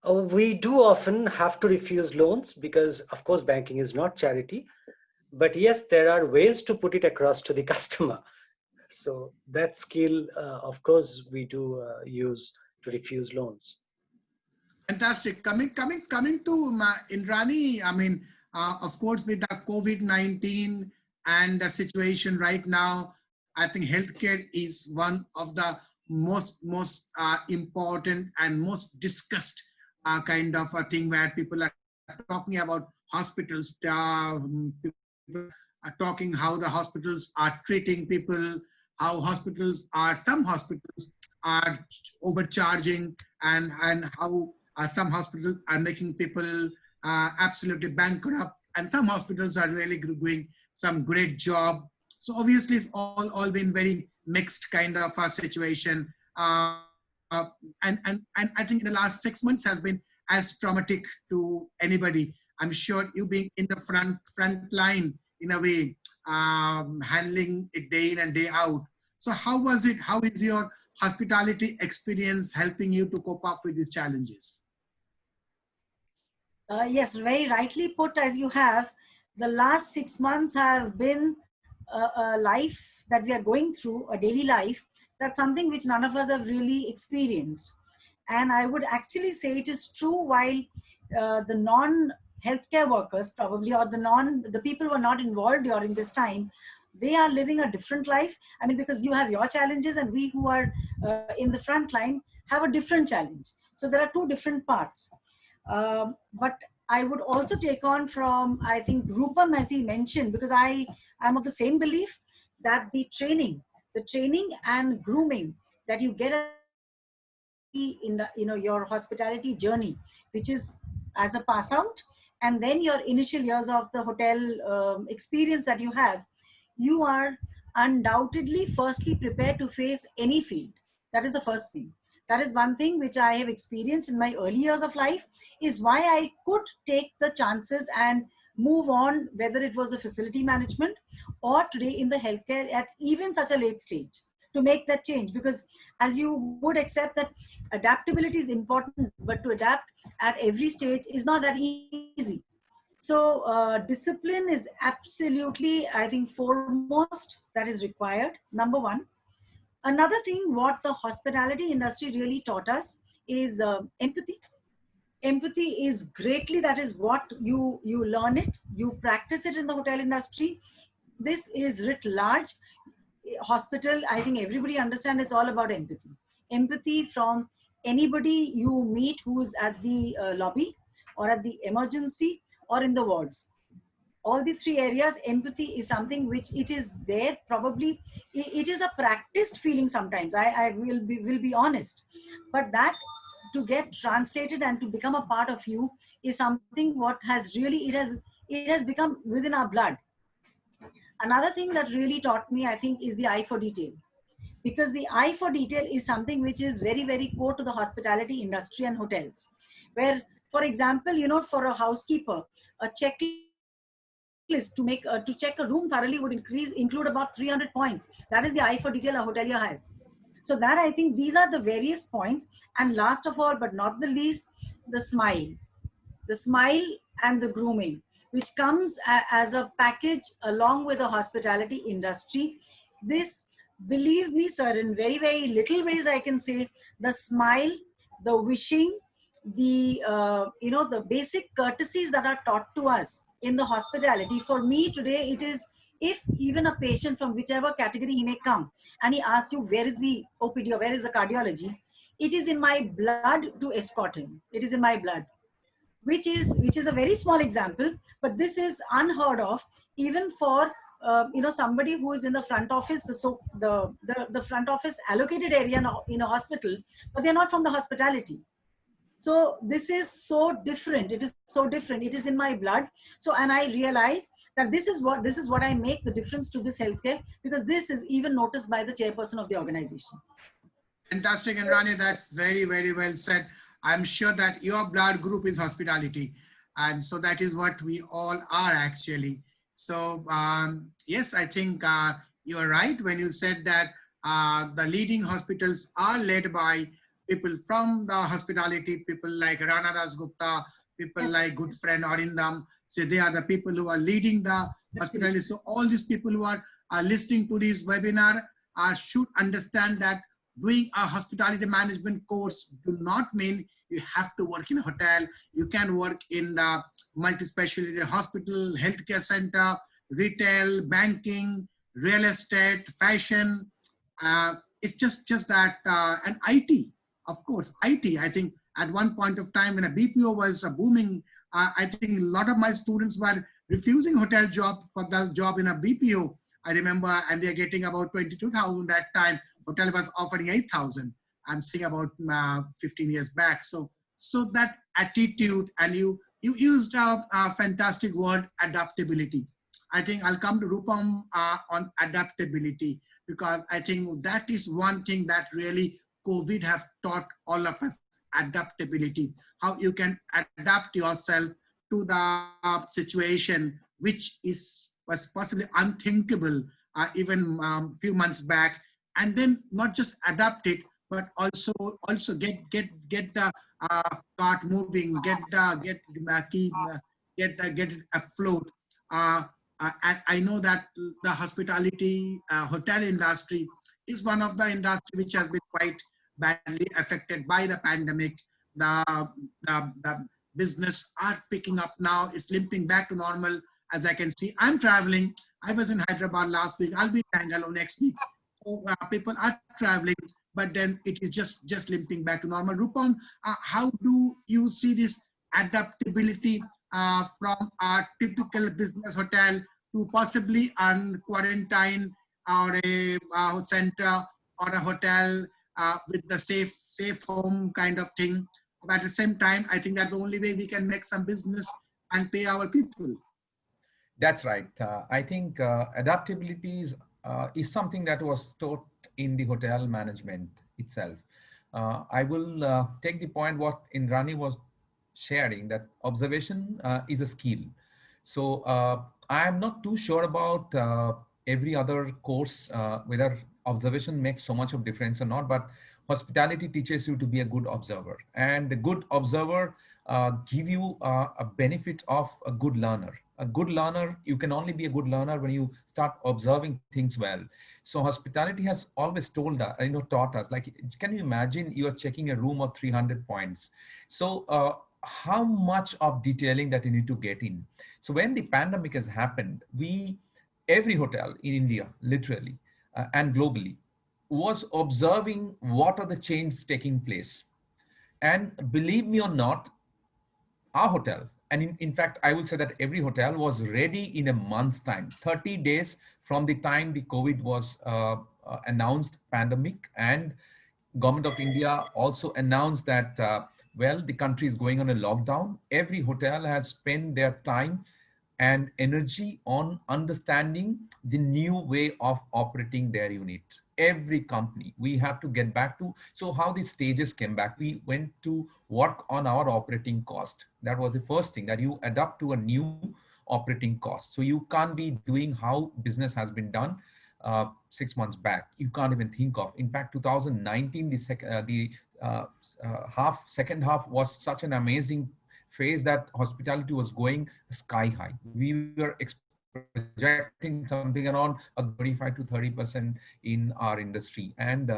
We do often have to refuse loans because, of course, banking is not charity. But yes, there are ways to put it across to the customer. So that skill, of course, we do use to refuse loans. Fantastic. Coming to Indrani, I mean, of course, with the COVID-19 and the situation right now, I think healthcare is one of the most important and most discussed kind of a thing where people are talking about hospitals, people are talking how the hospitals are treating people, how some hospitals are overcharging, and how some hospitals are making people absolutely bankrupt, and some hospitals are really doing some great job. So obviously it's all been very mixed kind of a situation. And I think the last 6 months has been as traumatic to anybody. I'm sure you being in the front line in a way, handling it day in and day out. So how was it? How is your hospitality experience helping you to cope up with these challenges? Yes, very rightly put as you have. The last 6 months have been a life that we are going through, a daily life. That's something which none of us have really experienced. And I would actually say it is true while the non-healthcare workers probably, or the people who are not involved during this time, they are living a different life. I mean, because you have your challenges and we who are in the front line have a different challenge. So there are two different parts. But I would also take on from, I think, Rupam, as he mentioned, because I am of the same belief that the training and grooming that you get in the, your hospitality journey, which is as a pass out, and then your initial years of the hotel experience that you have, you are undoubtedly firstly prepared to face any field. That is the first thing. That is one thing which I have experienced in my early years of life, is why I could take the chances and move on, whether it was a facility management or today in the healthcare at even such a late stage, to make that change. Because as you would accept that adaptability is important, but to adapt at every stage is not that easy. So discipline is absolutely, I think, foremost that is required, number one. Another thing what the hospitality industry really taught us is empathy. Empathy is greatly, that is what you learn it, you practice it in the hotel industry. This is writ large. Hospital, I think everybody understands it's all about empathy. Empathy from anybody you meet who's at the lobby or at the emergency or in the wards. All the three areas, empathy is something which it is there. Probably it is a practiced feeling sometimes. I will be honest, but that to get translated and to become a part of you is something what has really, it has become within our blood. Another thing that really taught me, I think, is the eye for detail. Because the eye for detail is something which is very, very core to the hospitality industry and hotels. Where, for example, for a housekeeper, a checklist to check a room thoroughly would include about 300 points. That is the eye for detail a hotelier has. So that, I think, these are the various points. And last of all, but not the least, the smile and the grooming, which comes as a package along with the hospitality industry. This, believe me, sir, in very, very little ways, I can say the smile, the wishing, the, the basic courtesies that are taught to us in the hospitality. For me today, it is, if even a patient from whichever category he may come and he asks you, where is the OPD or where is the cardiology? It is in my blood to escort him. It is in my blood. Which is a very small example, but this is unheard of even for somebody who is in the front office, the front office allocated area in a hospital, but they're not from the hospitality. So this is so different. It is so different. It is in my blood. So, and I realize that this is what I make the difference to this healthcare, because this is even noticed by the chairperson of the organization. Fantastic, and Rani, that's very, very well said. I'm sure that your blood group is hospitality. And so that is what we all are actually. So yes, I think you're right when you said that the leading hospitals are led by people from the hospitality, people like Rana Das Gupta, people Yes. like good friend Arindam. So they are the people who are leading the hospitality. So all these people who are listening to this webinar should understand that doing a hospitality management course do not mean you have to work in a hotel. You can work in the multi-specialty hospital, healthcare center, retail, banking, real estate, fashion. It's just that, and IT, of course, IT. I think at one point of time when a BPO was booming, I think a lot of my students were refusing hotel job for the job in a BPO. I remember, and they're getting about 22,000 that time. Hotel was offering 8,000. I'm saying about 15 years back. So that attitude, and you used a fantastic word, adaptability. I think I'll come to Rupam on adaptability, because I think that is one thing that really COVID have taught all of us, adaptability, how you can adapt yourself to the situation, which was possibly unthinkable even few months back, and then not just adapt it, but also get the cart moving, get it afloat. And I know that the hospitality hotel industry is one of the industry which has been quite badly affected by the pandemic. The business are picking up now. It's limping back to normal. As I can see, I'm traveling. I was in Hyderabad last week. I'll be in Bangalore next week. So people are traveling, but then it is just limping back to normal. Rupam, how do you see this adaptability from a typical business hotel to possibly a quarantine or a center or a hotel with the safe home kind of thing? But at the same time, I think that's the only way we can make some business and pay our people. That's right. I think adaptability is something that was taught in the hotel management itself. I will take the point what Indrani was sharing, that observation is a skill. So I am not too sure about every other course, whether observation makes so much of difference or not, but hospitality teaches you to be a good observer, and the good observer give you a benefit of a good learner. A good learner, you can only be a good learner when you start observing things well. So hospitality has always told us, taught us, like, can you imagine you are checking a room of 300 points? So how much of detailing that you need to get in. So when the pandemic has happened, every hotel in India, literally, and globally, was observing what are the changes taking place. And believe me or not, our hotel, and in fact, I will say that every hotel was ready in a month's time, 30 days from the time the COVID was announced pandemic, and Government of India also announced that, well, the country is going on a lockdown. Every hotel has spent their time and energy on understanding the new way of operating their unit. Every company, we have to get back to, so how the stages came back. We went to work on our operating cost. That was the first thing, that you adapt to a new operating cost. So you can't be doing how business has been done 6 months back. You can't even think of. In fact, 2019, the second half was such an amazing phase that hospitality was going sky high. We were projecting something around a 25 to 30% in our industry. And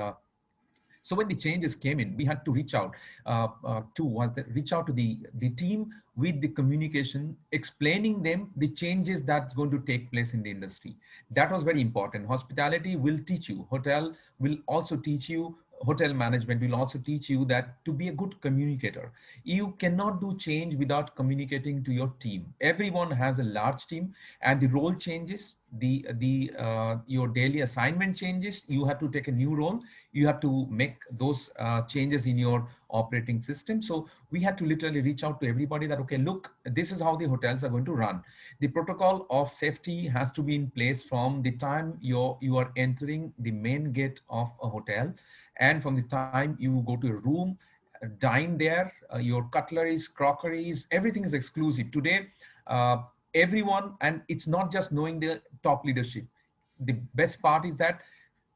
so when the changes came in, we had to reach out to the team with the communication, explaining them the changes that's going to take place in the industry. That was very important. Hospitality will teach you, hotel will also teach you, hotel management will also teach you that to be a good communicator. You cannot do change without communicating to your team. Everyone has a large team, and the role changes, your daily assignment changes, you have to take a new role. You have to make those changes in your operating system. So we had to literally reach out to everybody that, okay, look, this is how the hotels are going to run. The protocol of safety has to be in place from the time you are entering the main gate of a hotel, and from the time you go to a room, dine there, your cutleries, crockeries, everything is exclusive. Today, everyone, and it's not just knowing the top leadership. The best part is that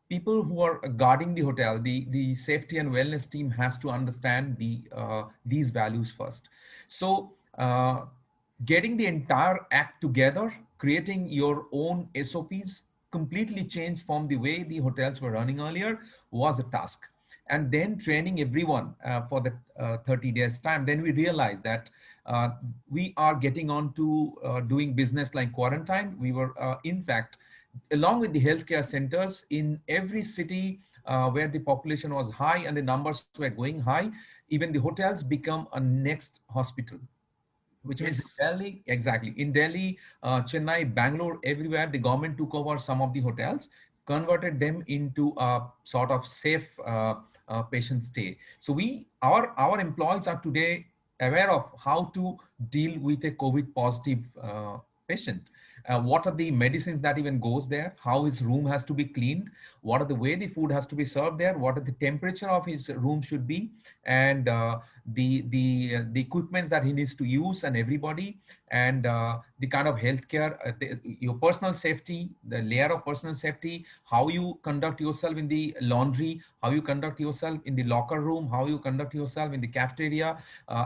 people who are guarding the hotel, the safety and wellness team has to understand these values first. So getting the entire act together, creating your own SOPs, completely changed from the way the hotels were running earlier, was a task. And then training everyone for the 30 days time, then we realized that we are getting on to doing business like quarantine. We were in fact, along with the healthcare centers in every city where the population was high and the numbers were going high, even the hotels become a next hospital. Which means in Delhi, exactly. In Delhi, Chennai, Bangalore, everywhere, the government took over some of the hotels, converted them into a sort of safe patient stay. So our employees are today aware of how to deal with a COVID positive patient. What are the medicines that even goes there, how his room has to be cleaned, what are the way the food has to be served there, what are the temperature of his room should be, and the equipments that he needs to use, and everybody, and the kind of healthcare, your personal safety, the layer of personal safety, how you conduct yourself in the laundry, how you conduct yourself in the locker room, how you conduct yourself in the cafeteria,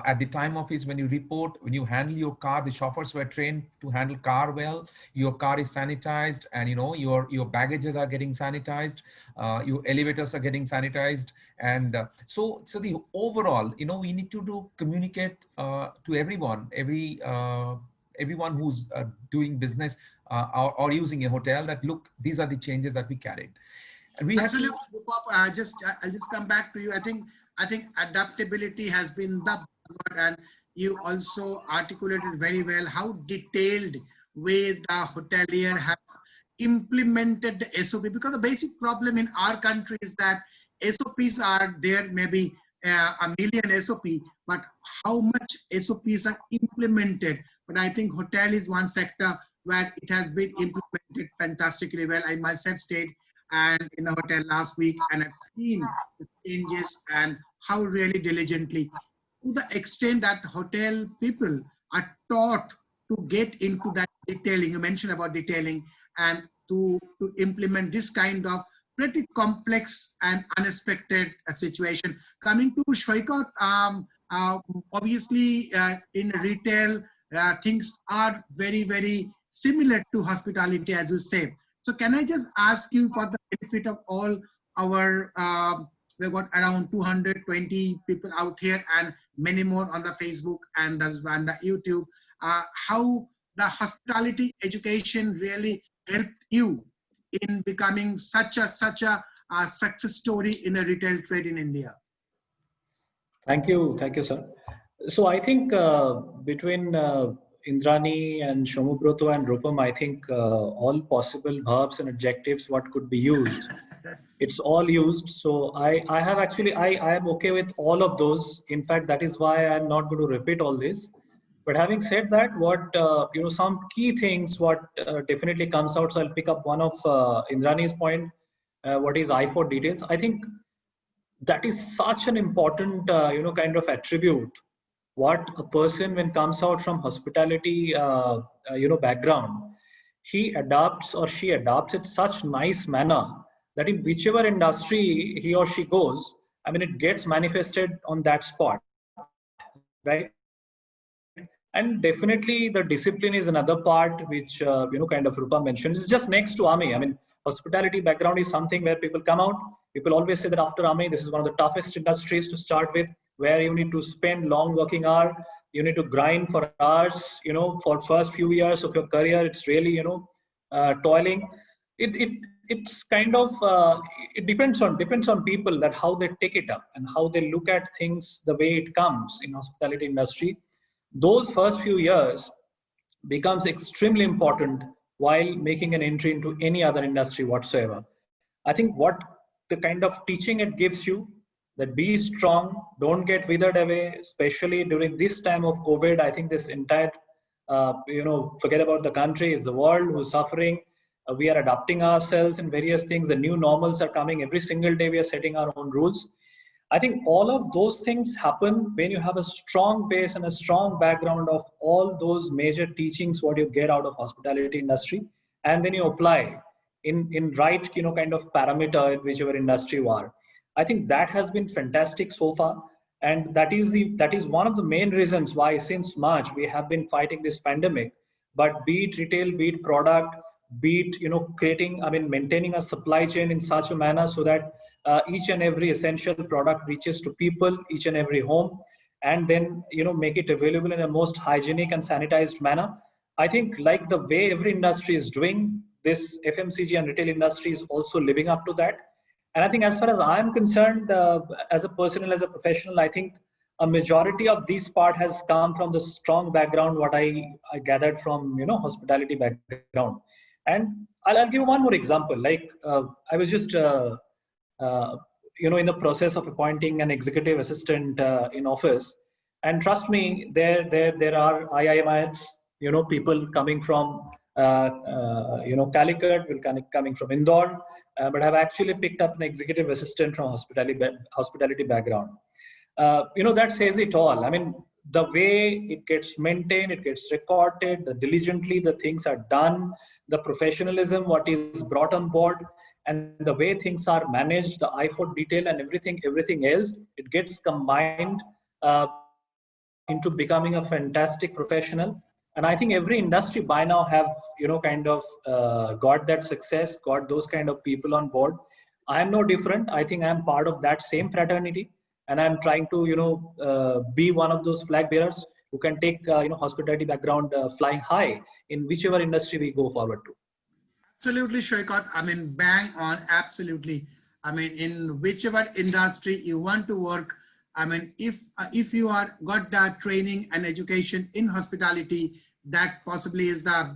at the time of when you report, when you handle your car, the chauffeurs were trained to handle car well, your car is sanitized, and your baggages are getting sanitized, your elevators are getting sanitized, and so the overall, we need to communicate to everyone, everyone who's doing business or using a hotel, that look, these are the changes that we carried. And we absolutely. I'll just come back to you. I think adaptability has been the word, and you also articulated very well how detailed way the hotelier have implemented the SOP, because the basic problem in our country is that SOPs are there, maybe a million SOP, but how much SOPs are implemented? But I think hotel is one sector where it has been implemented fantastically well. I myself stayed and in a hotel last week, and I've seen the changes and how really diligently, to the extent that hotel people are taught to get into that detailing. You mentioned about detailing, and to implement this kind of pretty complex and unexpected situation. Coming to Shwaikat, obviously in retail, things are very, very similar to hospitality, as you say. So can I just ask you, for the benefit of all our, we've got around 220 people out here and many more on the Facebook and the YouTube, how the hospitality education really helped you in becoming such a success story in a retail trade in India? Thank you, sir. So I think between Indrani and Shomubroto and Rupam, I think all possible verbs and adjectives what could be used, it's all used. So I am okay with all of those. In fact, that is why I'm not going to repeat all this. But having said that, what some key things what definitely comes out. So I'll pick up one of Indrani's point. What is I for details? I think that is such an important kind of attribute. What a person, when comes out from hospitality background, he adapts or she adapts it such nice manner that in whichever industry he or she goes, I mean, it gets manifested on that spot, right? And definitely the discipline is another part which kind of Rupa mentioned. It's just next to army. I mean, hospitality background is something where people come out. People always say that after army, this is one of the toughest industries to start with, where you need to spend long working hours. You need to grind for hours. For first few years of your career, it's really toiling. It's kind of it depends on people, that how they take it up and how they look at things the way it comes in hospitality industry. Those first few years becomes extremely important while making an entry into any other industry whatsoever. I think what the kind of teaching it gives you, that be strong, don't get withered away, especially during this time of COVID. I think this entire, forget about the country, it's the world who's suffering. We are adapting ourselves in various things. The new normals are coming every single day. We are setting our own rules. I think all of those things happen when you have a strong base and a strong background of all those major teachings, what you get out of hospitality industry, and then you apply in right, kind of parameter in whichever industry you are. I think that has been fantastic so far. And that is one of the main reasons why since March, we have been fighting this pandemic. But be it retail, be it product, be it, maintaining a supply chain in such a manner so that each and every essential product reaches to people, each and every home, and then make it available in a most hygienic and sanitized manner. I think like the way every industry is doing, this FMCG and retail industry is also living up to that. And I think as far as I'm concerned, as a personal, as a professional, I think a majority of this part has come from the strong background what I gathered from hospitality background. And I'll give one more example. Like I was just in the process of appointing an executive assistant in office, and trust me, there are IIMs, people coming from Calicut, coming from Indore, but have actually picked up an executive assistant from hospitality background. That says it all. I mean, the way it gets maintained, it gets recorded, diligently the things are done, the professionalism what is brought on board, and the way things are managed, the eye for detail and everything else, it gets combined into becoming a fantastic professional. And I think every industry by now have, got that success, got those kind of people on board. I am no different. I think I'm part of that same fraternity, and I'm trying to, be one of those flag bearers who can take, hospitality background flying high in whichever industry we go forward to. Absolutely, Shoikat. I mean, bang on, absolutely. I mean, in whichever industry you want to work, I mean, if you are got that training and education in hospitality, that possibly is the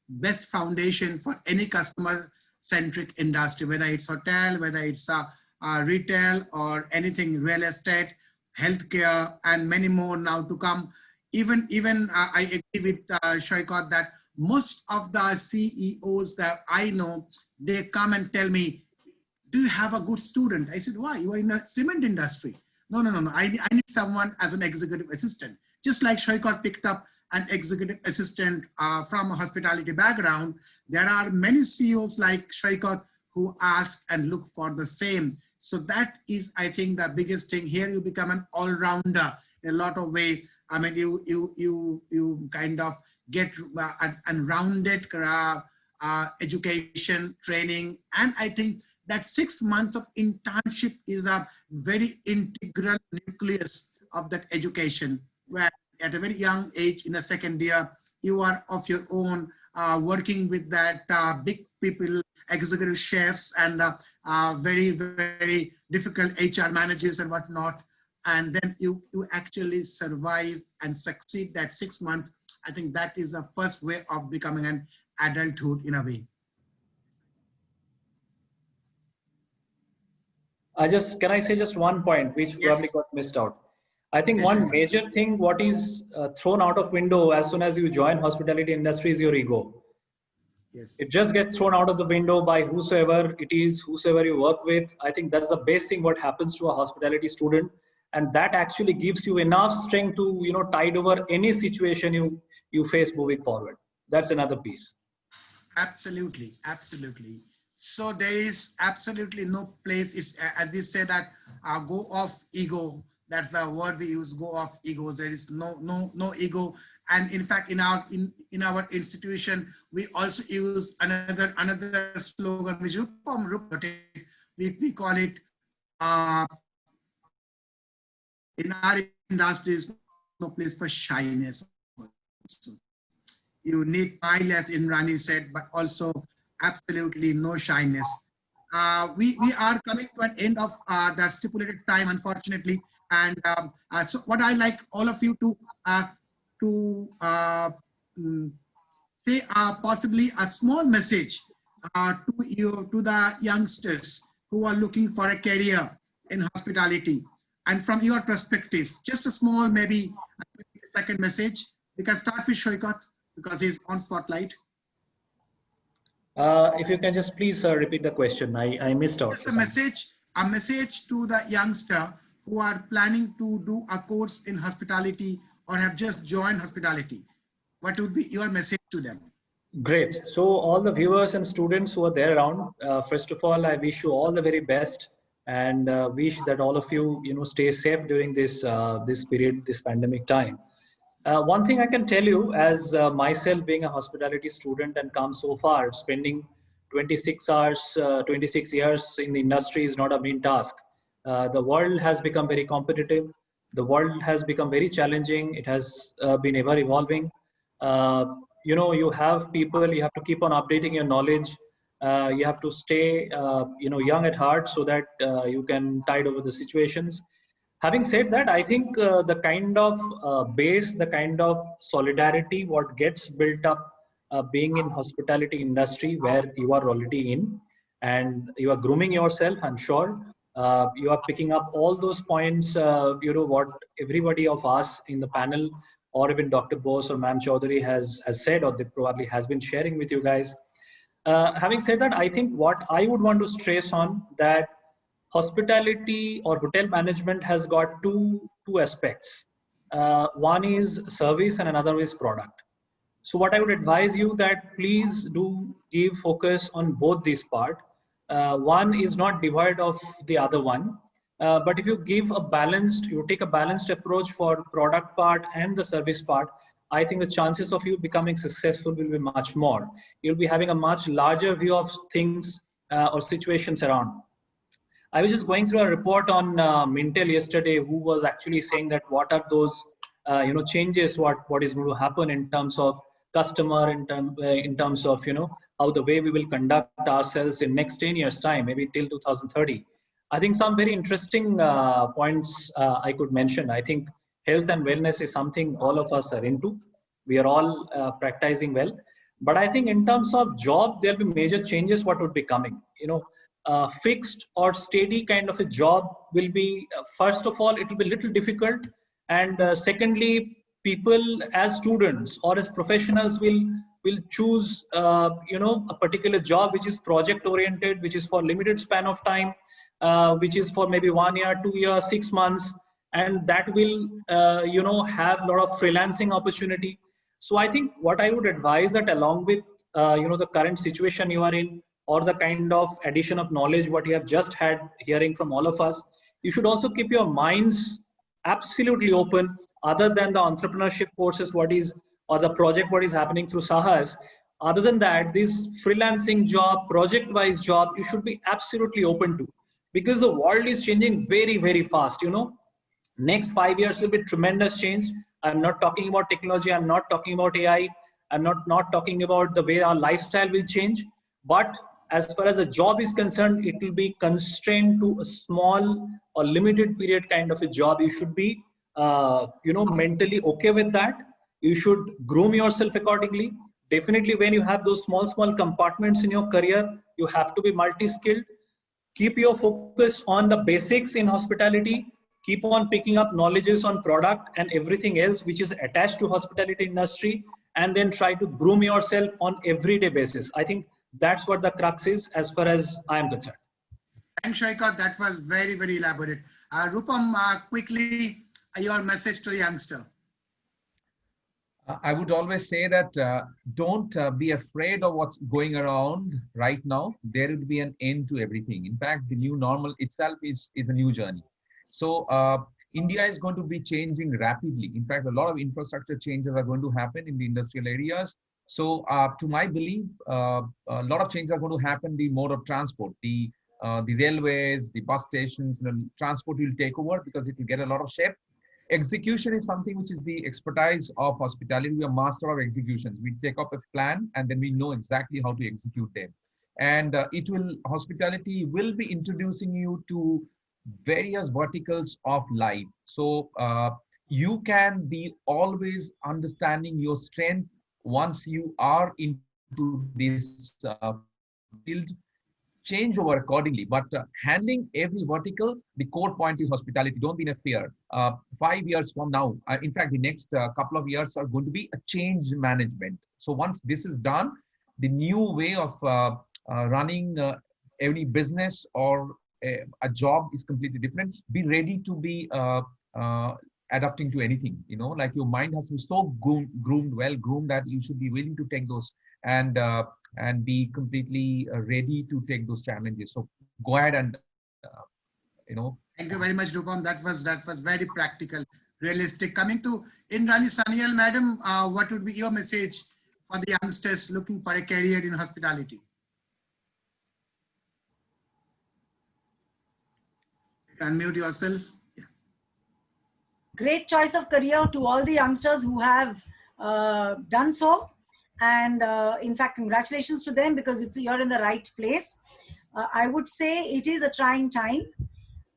best foundation for any customer-centric industry, whether it's hotel, whether it's retail or anything, real estate, healthcare, and many more now to come. Even I agree with Shoikat that most of the CEOs that I know, they come and tell me, do you have a good student? I said, why? You are in the cement industry. No. I need someone as an executive assistant. Just like Shoikat picked up an executive assistant from a hospitality background, there are many CEOs like Shoikat who ask and look for the same. So that is, I think, the biggest thing. Here you become an all-rounder in a lot of ways. I mean, you kind of get a rounded education, training, and I think that 6 months of internship is a very integral nucleus of that education, where at a very young age, in the second year, you are of your own, working with that big people, executive chefs, and very, very difficult HR managers and whatnot. And then you actually survive and succeed that 6 months. I think that is the first way of becoming an adulthood in a way. Can I say just one point which probably got missed out? I think one major thing what is thrown out of window as soon as you join hospitality industry is your ego. Yes. It just gets thrown out of the window by whosoever it is, whosoever you work with. I think that's the best thing what happens to a hospitality student. And that actually gives you enough strength to, tide over any situation you face moving forward. That's another piece. Absolutely. So there is absolutely no place. It's, as we say that go off ego. That's the word we use, go off ego. There is no ego. And in fact, in our institution, we also use another slogan, which we call it, in our industry, is no place for shyness. You need smile, as Indrani said, but also absolutely no shyness. We are coming to an end of the stipulated time, unfortunately. And so what I like all of you to say possibly a small message to the youngsters who are looking for a career in hospitality, and from your perspective, just a small, maybe a second message. We can start with Shoikat because he's on spotlight. If you can just please repeat the question. I missed out. Just a message to the youngster who are planning to do a course in hospitality or have just joined hospitality. What would be your message to them? Great. So all the viewers and students who are there around, first of all, I wish you all the very best, and wish that all of you, stay safe during this this period, this pandemic time. One thing I can tell you, as myself being a hospitality student and come so far, spending 26 hours, 26 years in the industry is not a mean task. The world has become very competitive. The world has become very challenging. It has been ever evolving. You have people, you have to keep on updating your knowledge. You have to stay, young at heart so that you can tide over the situations. Having said that, I think the kind of base, the kind of solidarity, what gets built up being in hospitality industry where you are already in and you are grooming yourself, I'm sure you are picking up all those points, what everybody of us in the panel or even Dr. Bose or Ma'am Chaudhary has said, or they probably has been sharing with you guys. Having said that, I think what I would want to stress on that hospitality or hotel management has got two aspects. One is service and another is product. So what I would advise you that please do give focus on both these part. One is not devoid of the other one. But if you take a balanced approach for product part and the service part, I think the chances of you becoming successful will be much more. You'll be having a much larger view of things or situations around. I was just going through a report on Mintel yesterday, who was actually saying that what are those changes, what is going to happen in terms of customer, in terms of how the way we will conduct ourselves in next 10 years time, maybe till 2030. I think some very interesting points I could mention. I think health and wellness is something all of us are into. We are all practicing well. But I think in terms of job, there'll be major changes what would be coming. Fixed or steady kind of a job will be, first of all, it will be a little difficult. And secondly, people as students or as professionals will choose, a particular job which is project oriented, which is for limited span of time, which is for maybe 1 year, 2 years, 6 months. And that will, have a lot of freelancing opportunity. So I think what I would advise that along with, the current situation you are in, or the kind of addition of knowledge what you have just had hearing from all of us, you should also keep your minds absolutely open, other than the entrepreneurship courses or the project what is happening through Sahas. Other than that, this freelancing job, project-wise job, you should be absolutely open to, because the world is changing very, very fast. Next 5 years will be tremendous change. I'm not talking about technology. I'm not talking about AI. I'm not talking about the way our lifestyle will change. But as far as the job is concerned, it will be constrained to a small or limited period kind of a job. You should be, mentally okay with that. You should groom yourself accordingly. Definitely, when you have those small compartments in your career, you have to be multi-skilled. Keep your focus on the basics in hospitality. Keep on picking up knowledges on product and everything else which is attached to hospitality industry, and then try to groom yourself on everyday basis. I think that's what the crux is as far as I am concerned. Thanks, Shoikat. That was very, very elaborate. Rupam, quickly, your message to the youngster. I would always say that don't be afraid of what's going around right now. There will be an end to everything. In fact, the new normal itself is a new journey. So India is going to be changing rapidly. In fact, a lot of infrastructure changes are going to happen in the industrial areas. So to my belief, a lot of changes are going to happen. The mode of transport, the railways, the bus stations, transport will take over because it will get a lot of shape. Execution is something which is the expertise of hospitality. We are master of executions. We take up a plan and then we know exactly how to execute them. And hospitality will be introducing you to various verticals of life. So you can be always understanding your strength once you are into this field, change over accordingly. But handling every vertical, the core point is hospitality. Don't be in a fear. 5 years from now, in fact, the next couple of years are going to be a change management. So once this is done, the new way of running any business or a job is completely different. Be ready to be adapting to anything. Like your mind has to be so well groomed that you should be willing to take those and be completely ready to take those challenges. So go ahead and Thank you very much, Rupam. That was very practical, realistic. Coming to Indrani Sanyal, madam, what would be your message for the youngsters looking for a career in hospitality? You can unmute yourself. Yeah. Great choice of career to all the youngsters who have done so. And in fact, congratulations to them, because you're in the right place. I would say it is a trying time.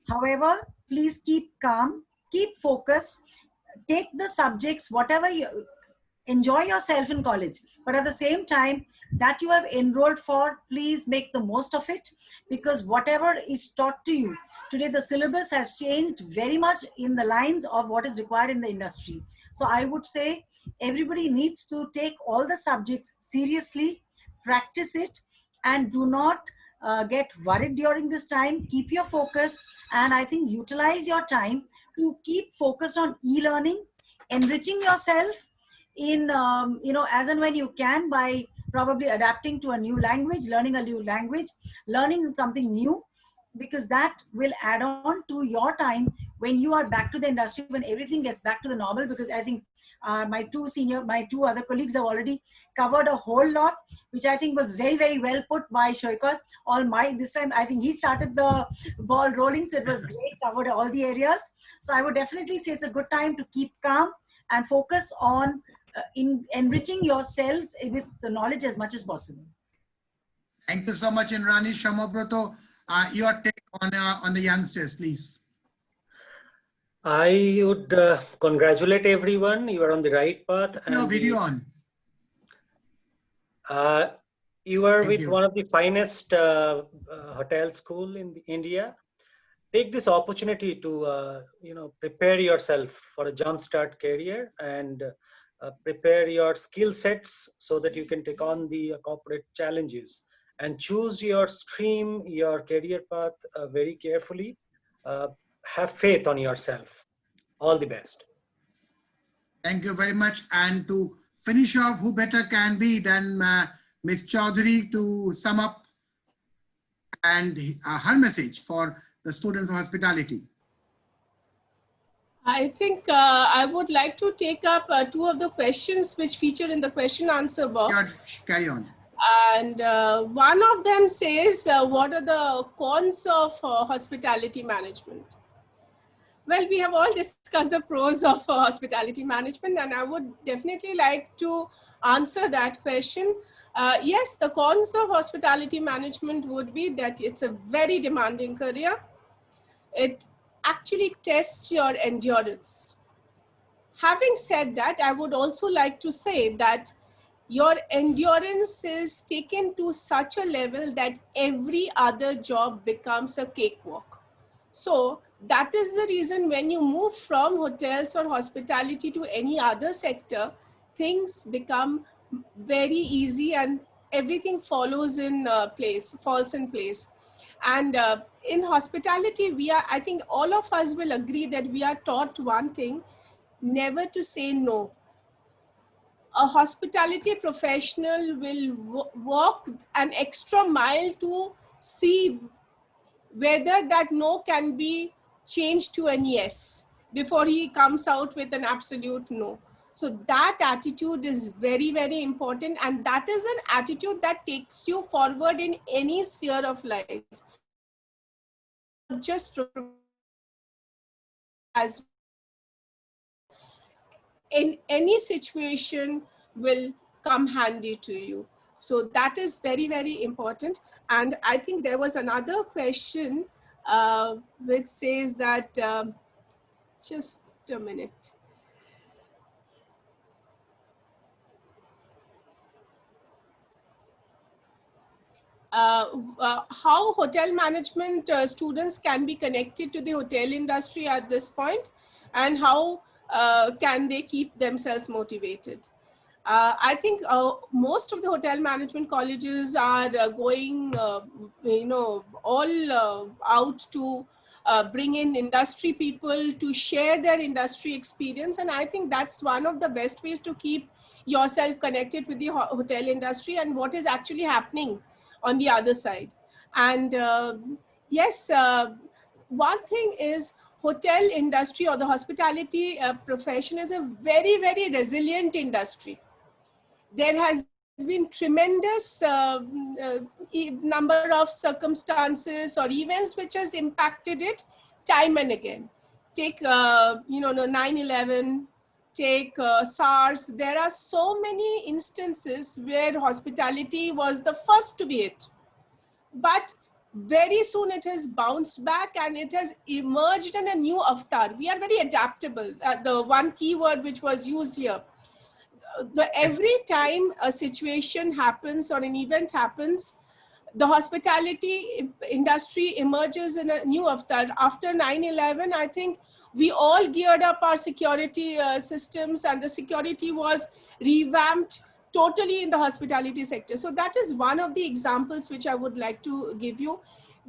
However, please keep calm, keep focused, take the subjects, whatever you enjoy yourself in college, but at the same time that you have enrolled for, please make the most of it, because whatever is taught to you today, the syllabus has changed very much in the lines of what is required in the industry. So I would say everybody needs to take all the subjects seriously, practice it, and do not get worried during this time. Keep your focus, and I think utilize your time to keep focused on e-learning, enriching yourself in as and when you can, by probably adapting to a new language, learning a new language, learning something new, because that will add on to your time when you are back to the industry, when everything gets back to the normal. Because I think my two other colleagues have already covered a whole lot, which I think was very, very well put by Shoykot. This time I think he started the ball rolling, so it was great, covered all the areas. So I would definitely say it's a good time to keep calm and focus on enriching yourselves with the knowledge as much as possible. Thank you so much, Indrani. Shamabroto, your take on the youngsters, please. I would congratulate everyone. You are on the right path. Your video on. You are with one of the finest hotel school in India. Take this opportunity to prepare yourself for a jumpstart career, and prepare your skill sets so that you can take on the corporate challenges, and choose your stream, your career path very carefully. Have faith on yourself. All the best. Thank you very much. And to finish off, who better can be than Ms. Chaudhary to sum up and her message for the students of hospitality. I think I would like to take up two of the questions which feature in the question answer box. Yeah, carry on. And one of them says, what are the cons of hospitality management? Well, we have all discussed the pros of hospitality management, and I would definitely like to answer that question. Yes, the cons of hospitality management would be that it's a very demanding career. It actually tests your endurance. Having said that, I would also like to say that your endurance is taken to such a level that every other job becomes a cakewalk. So that is the reason when you move from hotels or hospitality to any other sector, things become very easy and everything falls in place. And in hospitality, I think all of us will agree that we are taught one thing: never to say no. A hospitality professional will walk an extra mile to see whether that no can be changed to an yes before he comes out with an absolute no. So that attitude is very, very important, and that is an attitude that takes you forward in any sphere of life, not just as in any situation will come handy to you. So that is very, very important. And I think there was another question which says that, just a minute. how hotel management students can be connected to the hotel industry at this point, and how can they keep themselves motivated. I think most of the hotel management colleges are going, all out to bring in industry people to share their industry experience. And I think that's one of the best ways to keep yourself connected with the hotel industry and what is actually happening on the other side. And yes, one thing is, hotel industry or the hospitality profession is a very, very resilient industry. There has been tremendous number of circumstances or events which has impacted it time and again. Take 9/11, take SARS. There are so many instances where hospitality was the first to be hit, but very soon it has bounced back and it has emerged in a new avatar. We are very adaptable. The one keyword which was used here, every time a situation happens or an event happens, the hospitality industry emerges in a new avatar. After 9/11, I think we all geared up our security systems, and the security was revamped totally in the hospitality sector. So that is one of the examples which I would like to give you.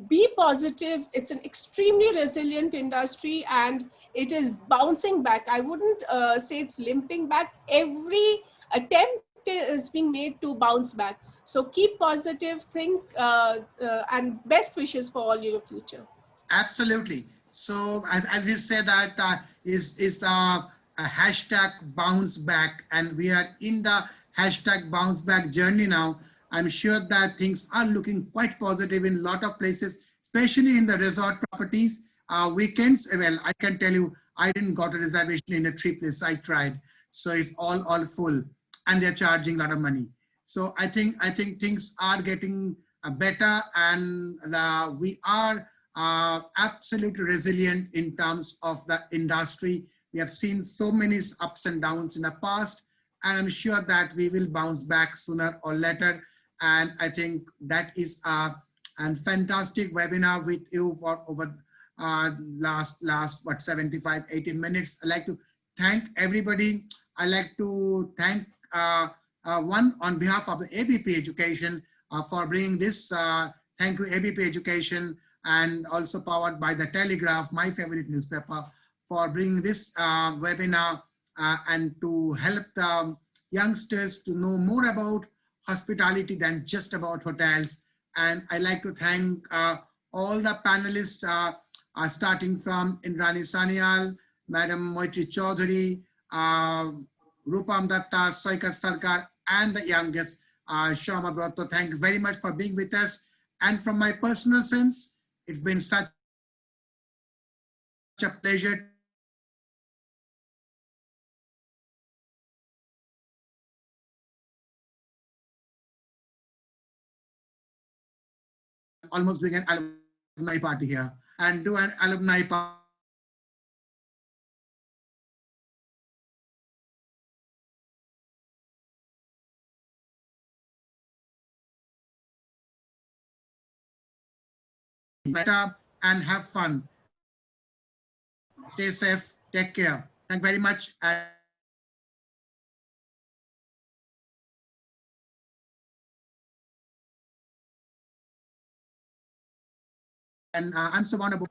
Be positive. It's an extremely resilient industry and it is bouncing back. I wouldn't say it's limping back. Every attempt is being made to bounce back. So keep positive, think, and best wishes for all your future. Absolutely. So as we say that is the hashtag bounce back, and we are in the hashtag bounce back journey now. I'm sure that things are looking quite positive in a lot of places, especially in the resort properties. Weekends, well, I can tell you, I didn't got a reservation in a trip list. I tried. So it's all full and they're charging a lot of money. So I think things are getting better, and we are absolutely resilient in terms of the industry. We have seen so many ups and downs in the past, and I'm sure that we will bounce back sooner or later. And I think that is a fantastic webinar with you for over last what 75, 80 minutes. I'd like to thank everybody. I'd like to thank one on behalf of the ABP Education for bringing this. Thank you, ABP Education, and also powered by the Telegraph, my favorite newspaper, for bringing this webinar and to help youngsters to know more about hospitality than just about hotels. And I'd like to thank all the panelists, starting from Indrani Sanyal, Madam Moitri Chaudhary, Rupam Datta, Saikat Sarkar, and the youngest, Shama Bratto. Thank you very much for being with us. And from my personal sense, it's been such a pleasure almost doing an alumni party here, and do an alumni party. And have fun. Stay safe. Take care. Thank you very much. And I'm Subhana.